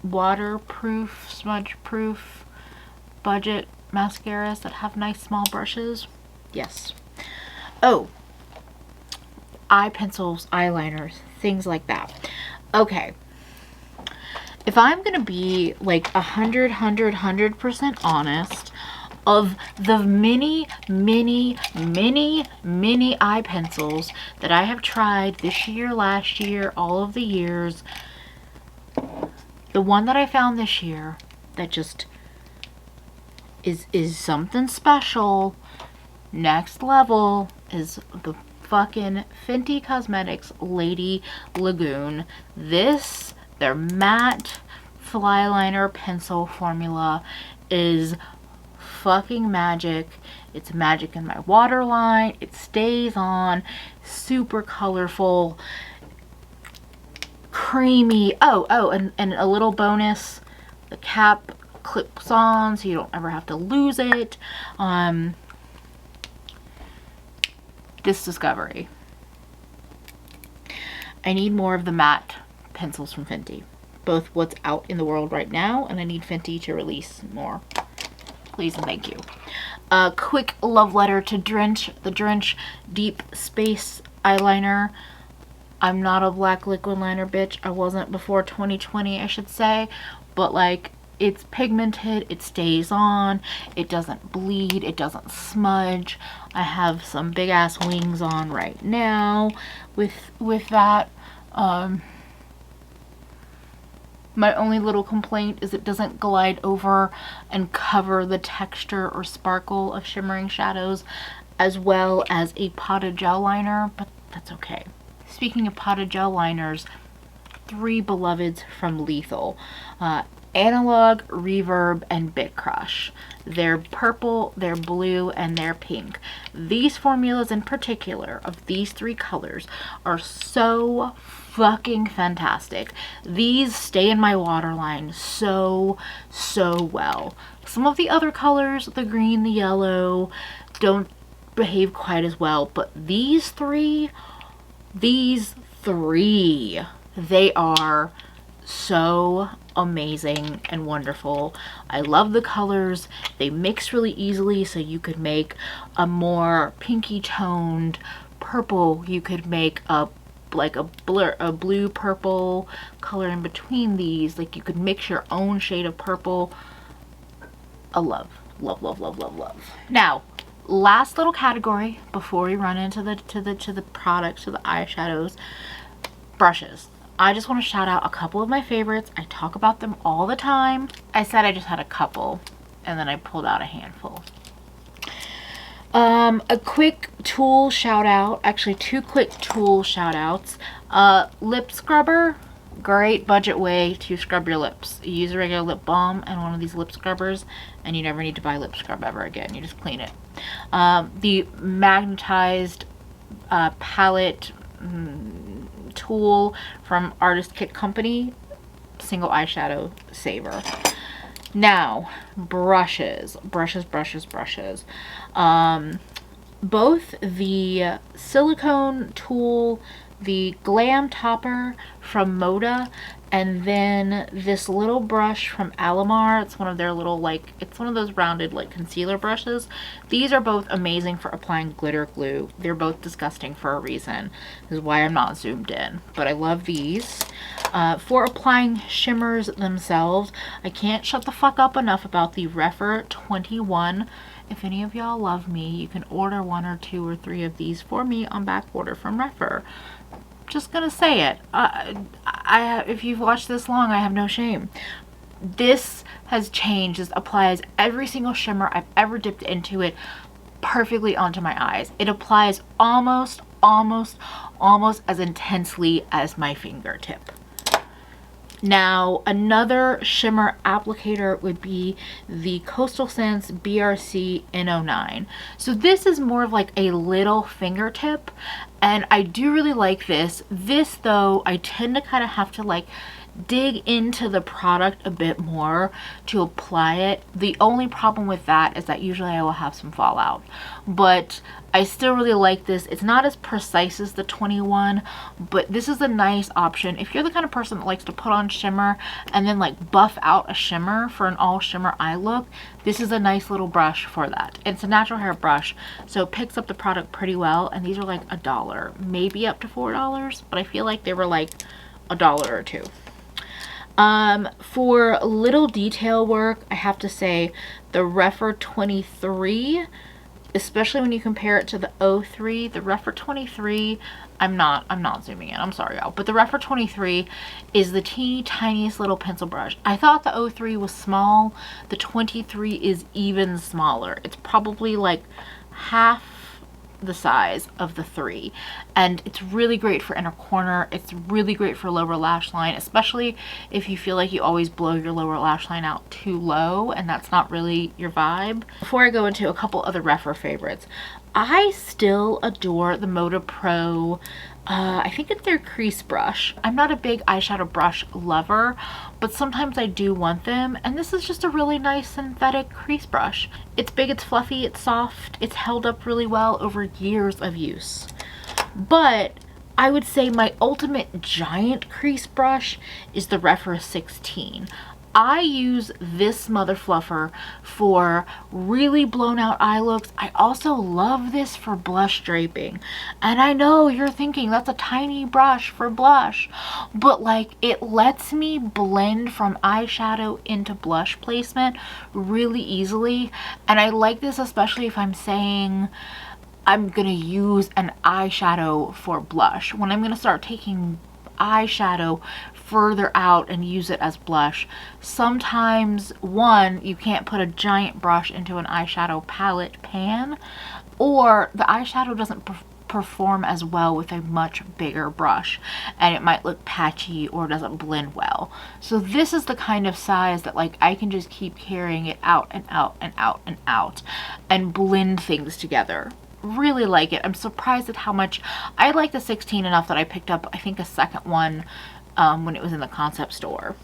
waterproof, smudge proof, budget mascaras that have nice small brushes. Yes. Oh, eye pencils, eyeliners, things like that. Okay, if I'm gonna be like 100% honest, of the many eye pencils that I have tried this year, last year, all of the years, the one that I found this year that just is something special, next level, is the fucking Fenty Cosmetics Lady Lagoon. This, their matte fly liner pencil formula, is fucking magic. It's magic in my waterline. It stays on, super colorful, creamy. And a little bonus, the cap clips on so you don't ever have to lose it. This Discovery. I need more of the matte pencils from Fenty, both what's out in the world right now, and I need Fenty to release more. Please and thank you. A quick love letter to Drench, the Drench Deep Space Eyeliner. I'm not a black liquid liner bitch. I wasn't before 2020, I should say, but like, it's pigmented, it stays on, it doesn't bleed, it doesn't smudge. I have some big ass wings on right now with that. My only little complaint is it doesn't glide over and cover the texture or sparkle of shimmering shadows as well as a potted gel liner, but that's okay. Speaking of potted gel liners, 3 beloveds from Lethal. Analog, Reverb, and Bit Crush. They're purple, they're blue, and they're pink. These formulas in particular, of these 3 colors, are so fucking fantastic. These stay in my waterline so well. Some of the other colors, the green, the yellow, don't behave quite as well, but these three, they are so amazing and wonderful. I love the colors. They mix really easily, so you could make a more pinky toned purple. You could make a blue purple color in between these. Like, you could mix your own shade of purple. I love. Now, last little category before we run into the products, to the eyeshadows, brushes. I just want to shout out a couple of my favorites. I talk about them all the time. I said I just had a couple, and then I pulled out a handful. A quick tool shout out, actually 2 quick tool shout outs. Lip scrubber, great budget way to scrub your lips. You use a regular lip balm and one of these lip scrubbers, and you never need to buy lip scrub ever again. You just clean it. The magnetized palette tool from Artist Kit Company, single eyeshadow saver. Now, brushes. Both the silicone tool, the Glam Topper from Moda, And then this little brush from Alamar, it's one of their little, like, it's one of those rounded, like, concealer brushes. These are both amazing for applying glitter glue. They're both disgusting for a reason. This is why I'm not zoomed in, but I love these. For applying shimmers themselves, I can't shut the fuck up enough about the Rephr 21. If any of y'all love me, you can order 1 or 2 or 3 of these for me on back order from Rephr. Just gonna say it. If you've watched this long, I have no shame. This has changed. This applies every single shimmer I've ever dipped into it perfectly onto my eyes. It applies almost as intensely as my fingertip. Now, another shimmer applicator would be the Coastal Scents BRC N09. So this is more of like a little fingertip, and I do really like this. This, though, I tend to kind of have to like dig into the product a bit more to apply it. The only problem with that is that usually I will have some fallout, but I still really like this. It's not as precise as the 21, but this is a nice option if you're the kind of person that likes to put on shimmer and then like buff out a shimmer for an all shimmer eye look. This is a nice little brush for that. It's a natural hair brush, so it picks up the product pretty well, and these are like $1, maybe up to $4, but I feel like they were like $1 or $2. For little detail work, I have to say the Rephr 23, especially when you compare it to the 03, the Rephr 23, I'm not zooming in, I'm sorry y'all, but the Rephr 23 is the teeny tiniest little pencil brush. I thought the 03 was small. The 23 is even smaller. It's probably like half the size of the 3, and it's really great for inner corner. It's really great for lower lash line, especially if you feel like you always blow your lower lash line out too low and that's not really your vibe. Before I go into a couple other Rephr favorites, I still adore the Moda Pro, I think it's their crease brush. I'm not a big eyeshadow brush lover, but sometimes I do want them, and this is just a really nice synthetic crease brush. It's big, it's fluffy, it's soft, it's held up really well over years of use. But I would say my ultimate giant crease brush is the Rephr 16. I use this mother fluffer for really blown out eye looks. I also love this for blush draping. And I know you're thinking that's a tiny brush for blush, but like it lets me blend from eyeshadow into blush placement really easily. And I like this especially if I'm saying I'm gonna use an eyeshadow for blush. When I'm gonna start taking eyeshadow further out and use it as blush, sometimes one, you can't put a giant brush into an eyeshadow palette pan, or the eyeshadow doesn't perform as well with a much bigger brush and it might look patchy or doesn't blend well. So this is the kind of size that like I can just keep carrying it out and out and out and out and blend things together. Really like it. I'm surprised at how much I like the 16 enough that I picked up I think a second one when it was in the concept store.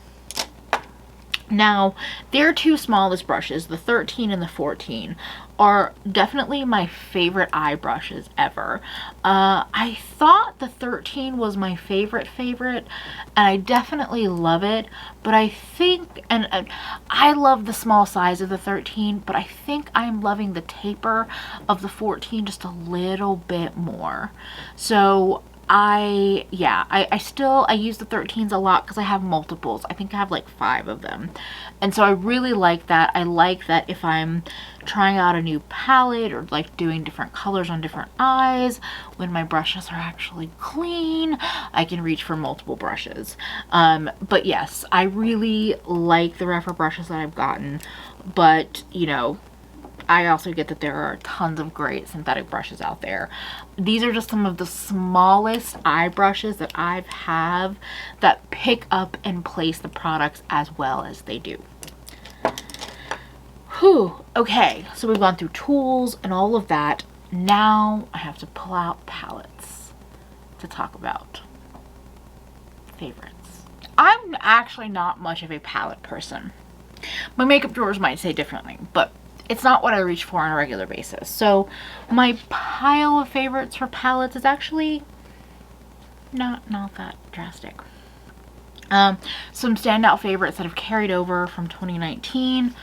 Now, their two smallest brushes, the 13 and the 14, are definitely my favorite eye brushes ever. I thought the 13 was my favorite, and I definitely love it, but I think, and I love the small size of the 13, but I think I'm loving the taper of the 14 just a little bit more. So I use the 13s a lot because I have multiples. I think I have like 5 of them. And so I really like that. I like that if I'm trying out a new palette or like doing different colors on different eyes, when my brushes are actually clean, I can reach for multiple brushes. But yes, I really like the Rephr brushes that I've gotten, but you know, I also get that there are tons of great synthetic brushes out there. These are just some of the smallest eye brushes that I have that pick up and place the products as well as they do. Whew, okay, so we've gone through tools and all of that. Now I have to pull out palettes to talk about favorites. I'm actually not much of a palette person. My makeup drawers might say differently, but it's not what I reach for on a regular basis. So my pile of favorites for palettes is actually not that drastic. Some standout favorites that have carried over from 2019,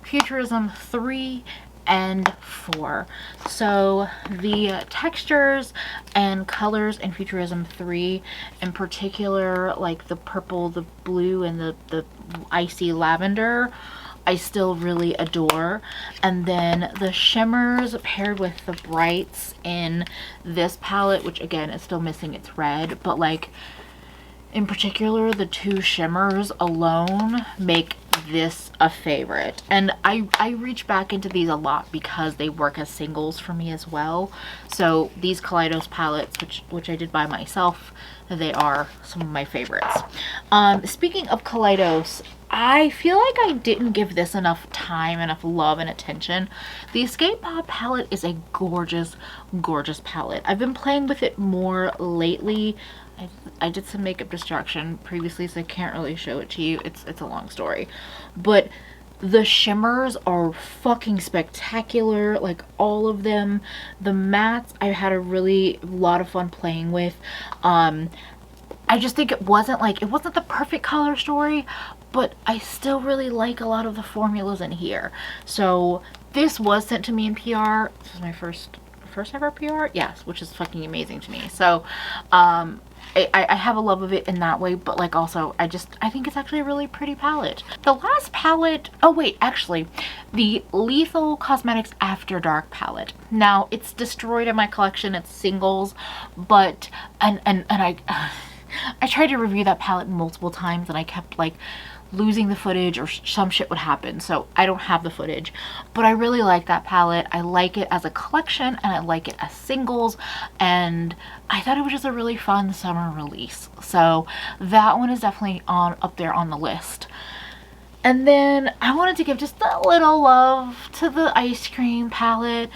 Futurism 3 and 4. So the textures and colors in Futurism 3, in particular, like the purple, the blue, and the icy lavender, I still really adore. And then the shimmers paired with the brights in this palette, which again is still missing its red, but like in particular the two shimmers alone make this a favorite. And I reach back into these a lot because they work as singles for me as well. So these Kaleidos palettes, which I did by myself, they are some of my favorites. Speaking of Kaleidos, I feel like I didn't give this enough time, enough love and attention. The Escape Pod palette is a gorgeous, gorgeous palette. I've been playing with it more lately. I did some makeup distraction previously, so I can't really show it to you. It's a long story. But the shimmers are fucking spectacular, like all of them. The mattes I had a really lot of fun playing with. I just think it wasn't the perfect color story, but I still really like a lot of the formulas in here. So this was sent to me in PR. This is my first ever PR, yes, which is fucking amazing to me. So I have a love of it in that way, but like also I think it's actually a really pretty palette. The last palette, oh wait, actually the Lethal Cosmetics After Dark palette. Now it's destroyed in my collection, it's singles, but and I tried to review that palette multiple times and I kept like losing the footage or some shit would happen, so I don't have the footage. But I really like that palette. I like it as a collection and I like it as singles, and I thought it was just a really fun summer release. So that one is definitely up there on the list. And then I wanted to give just a little love to the Ice Cream palette.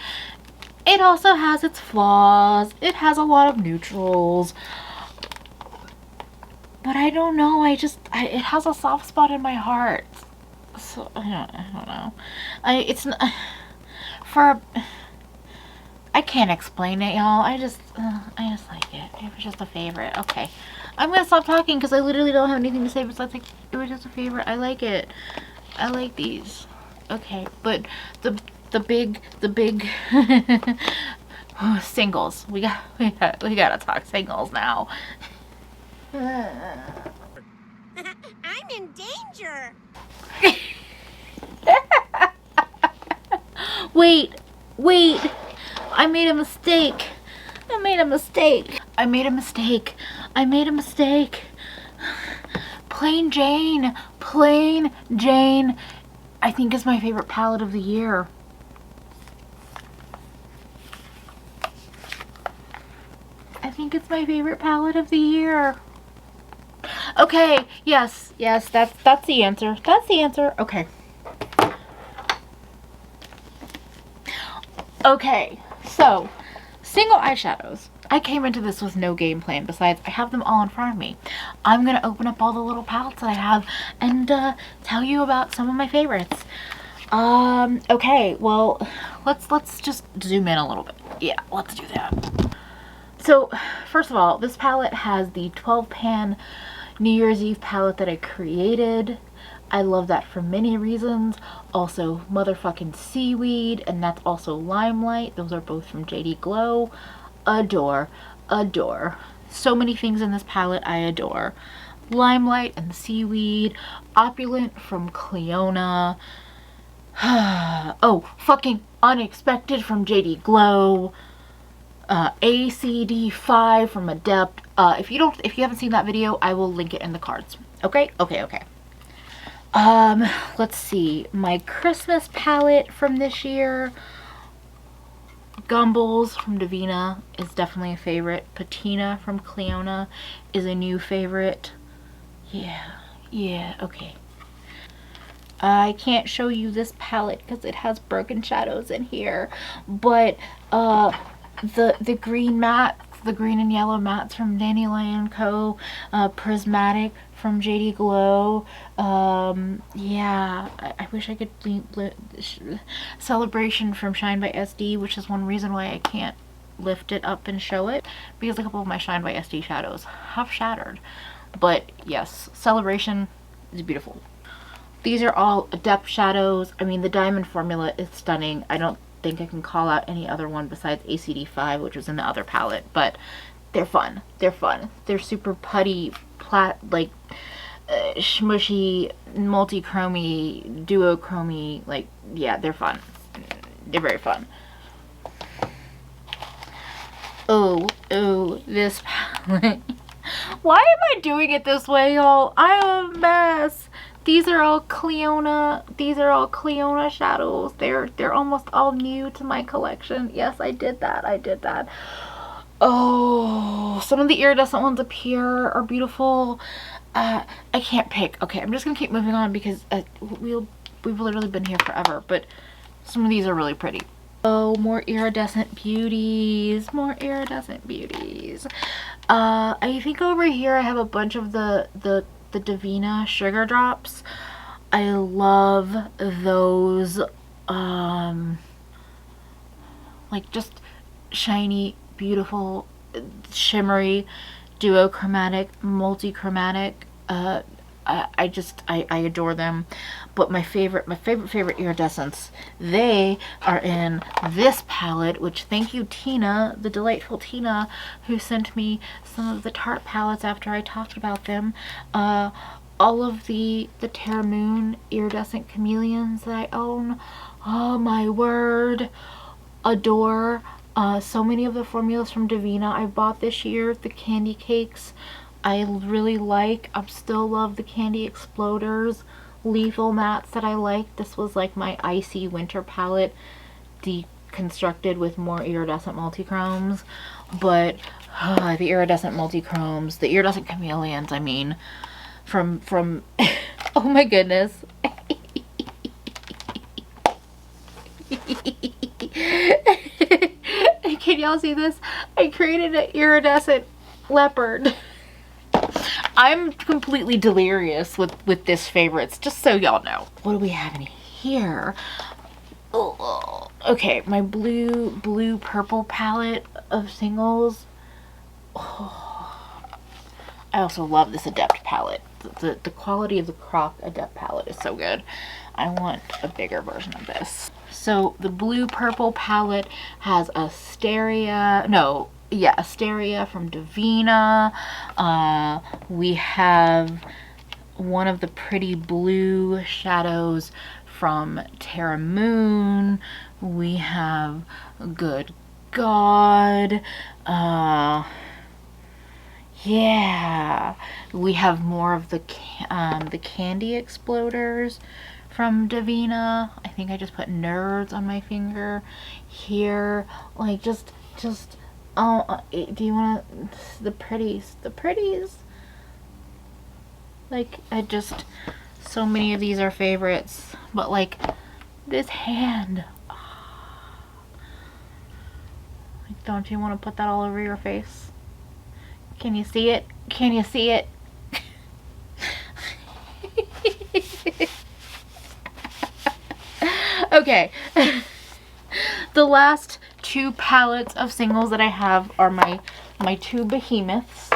It also has its flaws. It has a lot of neutrals. But I don't know, it has a soft spot in my heart. So, I don't know. It's not, I can't explain it, y'all. I just like it. It was just a favorite. Okay. I'm gonna stop talking because I literally don't have anything to say besides like, it was just a favorite. I like it. I like these. Okay, but the big singles. We gotta talk singles now. I'm in danger. Wait. I made a mistake. I made a mistake. Plain Jane. I think is my favorite palette of the year. It's my favorite palette of the year. Okay, yes, that's the answer. Okay. Okay, so single eyeshadows. I came into this with no game plan besides I have them all in front of me. I'm gonna open up all the little palettes that I have and tell you about some of my favorites. Okay, well, let's just zoom in a little bit. Yeah, let's do that. So, first of all, this palette has the 12 pan New Year's Eve palette that I created. I love that for many reasons. Also, motherfucking Seaweed, and that's also Limelight. Those are both from JD Glow. Adore. So many things in this palette I adore. Limelight and Seaweed. Opulent from Cleona. Oh, fucking Unexpected from JD Glow. ACD5 from Adept. If you haven't seen that video, I will link it in the cards. Okay. Let's see. My Christmas palette from this year. Gumballs from Davina is definitely a favorite. Patina from Cleona is a new favorite. Yeah, okay. I can't show you this palette because it has broken shadows in here, but the green matte, the green and yellow mattes from Dandelion Co. Prismatic from JD Glow. Yeah, I wish I could Celebration from Shine by SD, which is one reason why I can't lift it up and show it, because a couple of my Shine by SD shadows have shattered. But yes, Celebration is beautiful. These are all Adept shadows. I mean, the diamond formula is stunning. I don't think I can call out any other one besides ACD5, which was in the other palette, but they're fun. They're fun. They're super putty, like smushy, multi-chromy, duochromy. Like, yeah, they're fun. They're very fun. Oh, this palette. Why am I doing it this way, y'all? I'm a mess. These are all Cleona shadows. They're almost all new to my collection. Yes, I did that. Oh, some of the iridescent ones up here are beautiful. I can't pick. Okay, I'm just gonna keep moving on because we've literally been here forever, but some of these are really pretty. Oh, more iridescent beauties. I think over here I have a bunch of the Divina sugar drops. I love those, like just shiny, beautiful, shimmery, duochromatic, multi-chromatic. I adore them. But my favorite iridescents, they are in this palette, which thank you Tina, the delightful Tina, who sent me some of the Tarte palettes after I talked about them. All of the Terra Moon iridescent chameleons that I own. Oh my word. Adore. So many of the formulas from Divina I bought this year. The candy cakes I really like. I still love the candy exploders. Lethal mattes that I like. This was like my icy winter palette deconstructed with more iridescent multichromes. But the iridescent multichromes, the iridescent chameleons, I mean, from oh my goodness. Can y'all see this? I created an iridescent leopard. I'm completely delirious with this favorites, just so y'all know. What do we have in here? Oh, okay, my blue purple palette of singles. Oh, I also love this Adept palette. The quality of the Croc Adept palette is so good. I want a bigger version of this. So the blue purple palette has Asteria from Divina. We have one of the pretty blue shadows from Terra Moon. We have Good God. Yeah, we have more of the candy exploders from Divina. I think I just put nerds on my finger here. Like just oh, do you want the pretties? Like, so many of these are favorites, but like this hand. Like, don't you want to put that all over your face? Can you see it? Can you see it? Okay. The last two palettes of singles that I have are my two behemoths.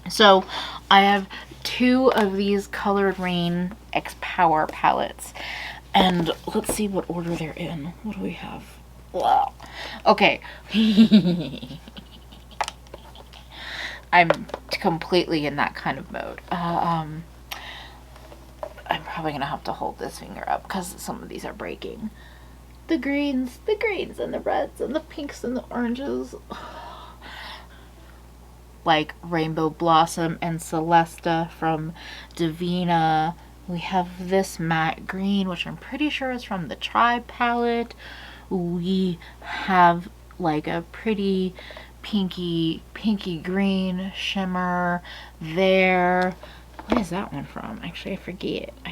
So I have two of these Colored Rain X Power palettes, and let's see what order they're in. What do we have? Wow. Okay. I'm completely in that kind of mode. I'm probably gonna have to hold this finger up because some of these are breaking. The greens and the reds and the pinks and the oranges. Like Rainbow Blossom and Celesta from Divina. We have this matte green, which I'm pretty sure is from the Tribe palette. We have like a pretty pinky green shimmer there. What is that one from? Actually, I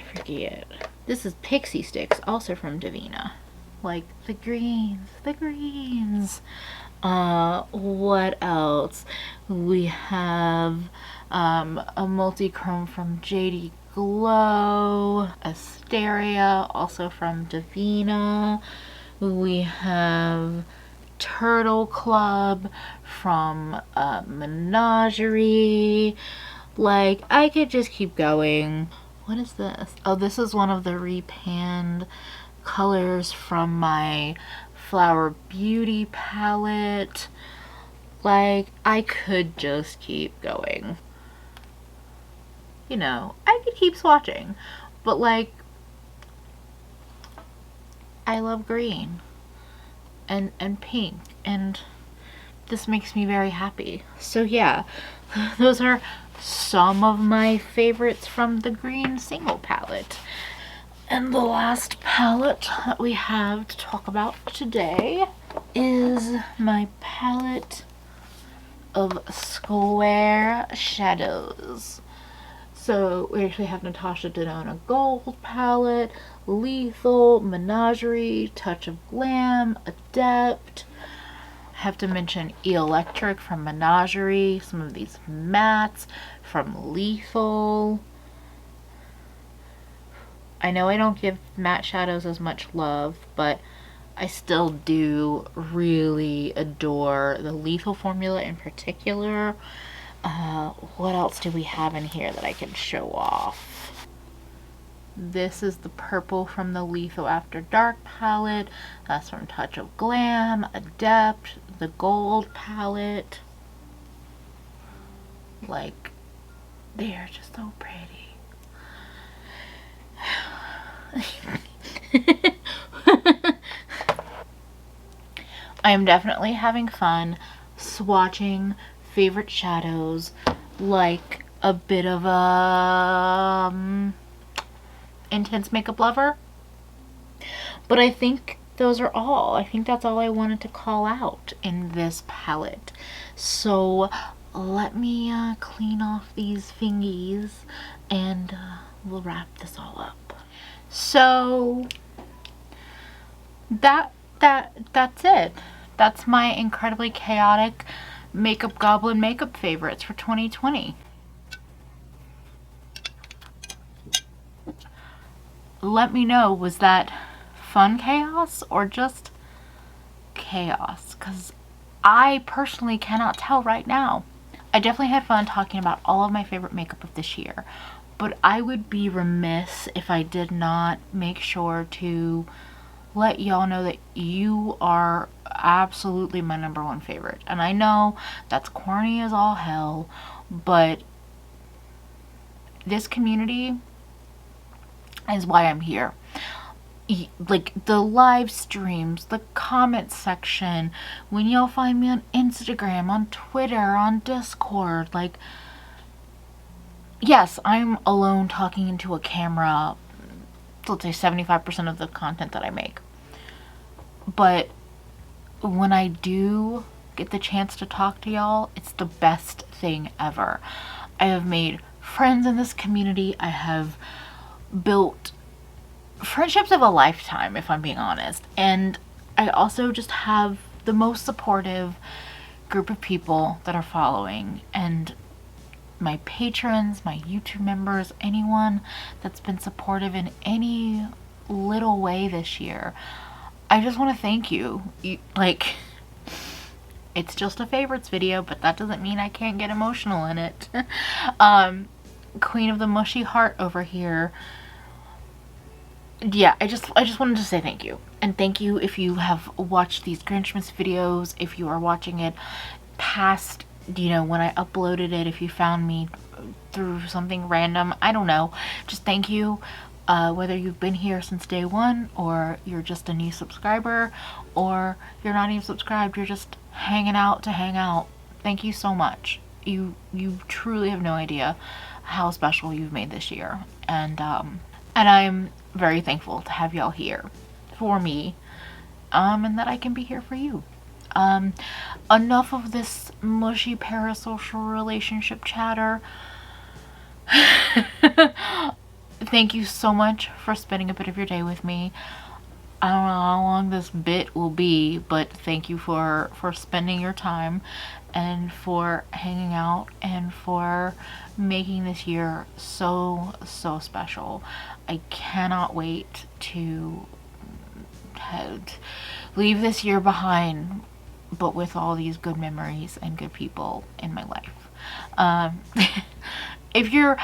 forget. This is Pixie Sticks, also from Divina. Like the greens. What else? We have a multi-chrome from JD Glow, Asteria, also from Divina. We have Turtle Club, from Menagerie. Like, I could just keep going. What is this? Oh, this is one of the repanned colors from my Flower Beauty palette. Like, I could just keep going. You know, I could keep swatching, but like, I love green and pink, and this makes me very happy. So yeah, those are some of my favorites from the green single palette. And the last palette that we have to talk about today is my palette of square shadows. So we actually have Natasha Denona Gold palette, Lethal, Menagerie, Touch of Glam, Adept. I have to mention E-Electric from Menagerie, some of these mattes from Lethal. I know I don't give matte shadows as much love, but I still do really adore the Lethal formula in particular. What else do we have in here that I can show off? This is the purple from the Lethal After Dark palette. That's from Touch of Glam, Adept, the gold palette. Like, they are just so pretty. I am definitely having fun swatching favorite shadows, like a bit of a intense makeup lover. But I think those are all. I think that's all I wanted to call out in this palette. So let me clean off these fingies, and we'll wrap this all up. So that's it. That's my incredibly chaotic Makeup Goblin makeup favorites for 2020. Let me know, was that fun chaos or just chaos? Because I personally cannot tell right now. I definitely had fun talking about all of my favorite makeup of this year, but I would be remiss if I did not make sure to let y'all know that you are absolutely my #1 favorite. And I know that's corny as all hell, but this community is why I'm here. Like, the live streams, the comment section, when y'all find me on Instagram, on Twitter, on Discord, like, yes, I'm alone talking into a camera, let's say 75% of the content that I make. But when I do get the chance to talk to y'all, it's the best thing ever. I have made friends in this community. I have built friendships of a lifetime, if I'm being honest. And I also just have the most supportive group of people that are following, and my patrons, my YouTube members, anyone that's been supportive in any little way this year. I just want to thank you. Like, it's just a favorites video, but that doesn't mean I can't get emotional in it. Queen of the Mushy Heart over here. Yeah, I just wanted to say thank you. And thank you if you have watched these Grinchmas videos, if you are watching it past, you know, when I uploaded it, if you found me through something random, I don't know. Just thank you. Whether you've been here since day one, or you're just a new subscriber, or you're not even subscribed, you're just hanging out to hang out. Thank you so much. You truly have no idea how special you've made this year. And I'm very thankful to have y'all here for me, and that I can be here for you. Enough of this mushy parasocial relationship chatter. Thank you so much for spending a bit of your day with me. I don't know how long this bit will be, but thank you for spending your time, and for hanging out, and for making this year so special. I cannot wait to leave this year behind but with all these good memories and good people in my life. Um, if you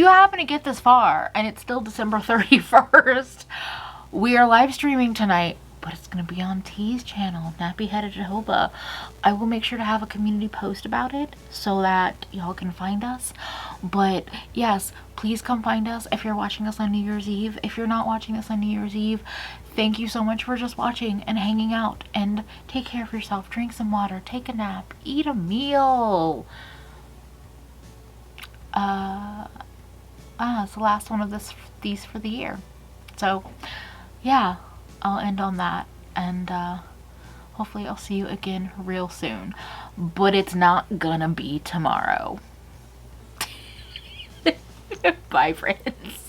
happen to get this far and it's still December 31st, we are live streaming tonight, but it's going to be on T's channel, Nappy Headed Jehovah. I will make sure to have a community post about it so that y'all can find us. But yes, please come find us if you're watching us on New Year's Eve. If you're not watching us on New Year's Eve, thank you so much for just watching and hanging out. And take care of yourself. Drink some water. Take a nap. Eat a meal. It's the last one of these for the year. So, yeah, I'll end on that. And hopefully I'll see you again real soon. But it's not gonna be tomorrow. Bye, friends.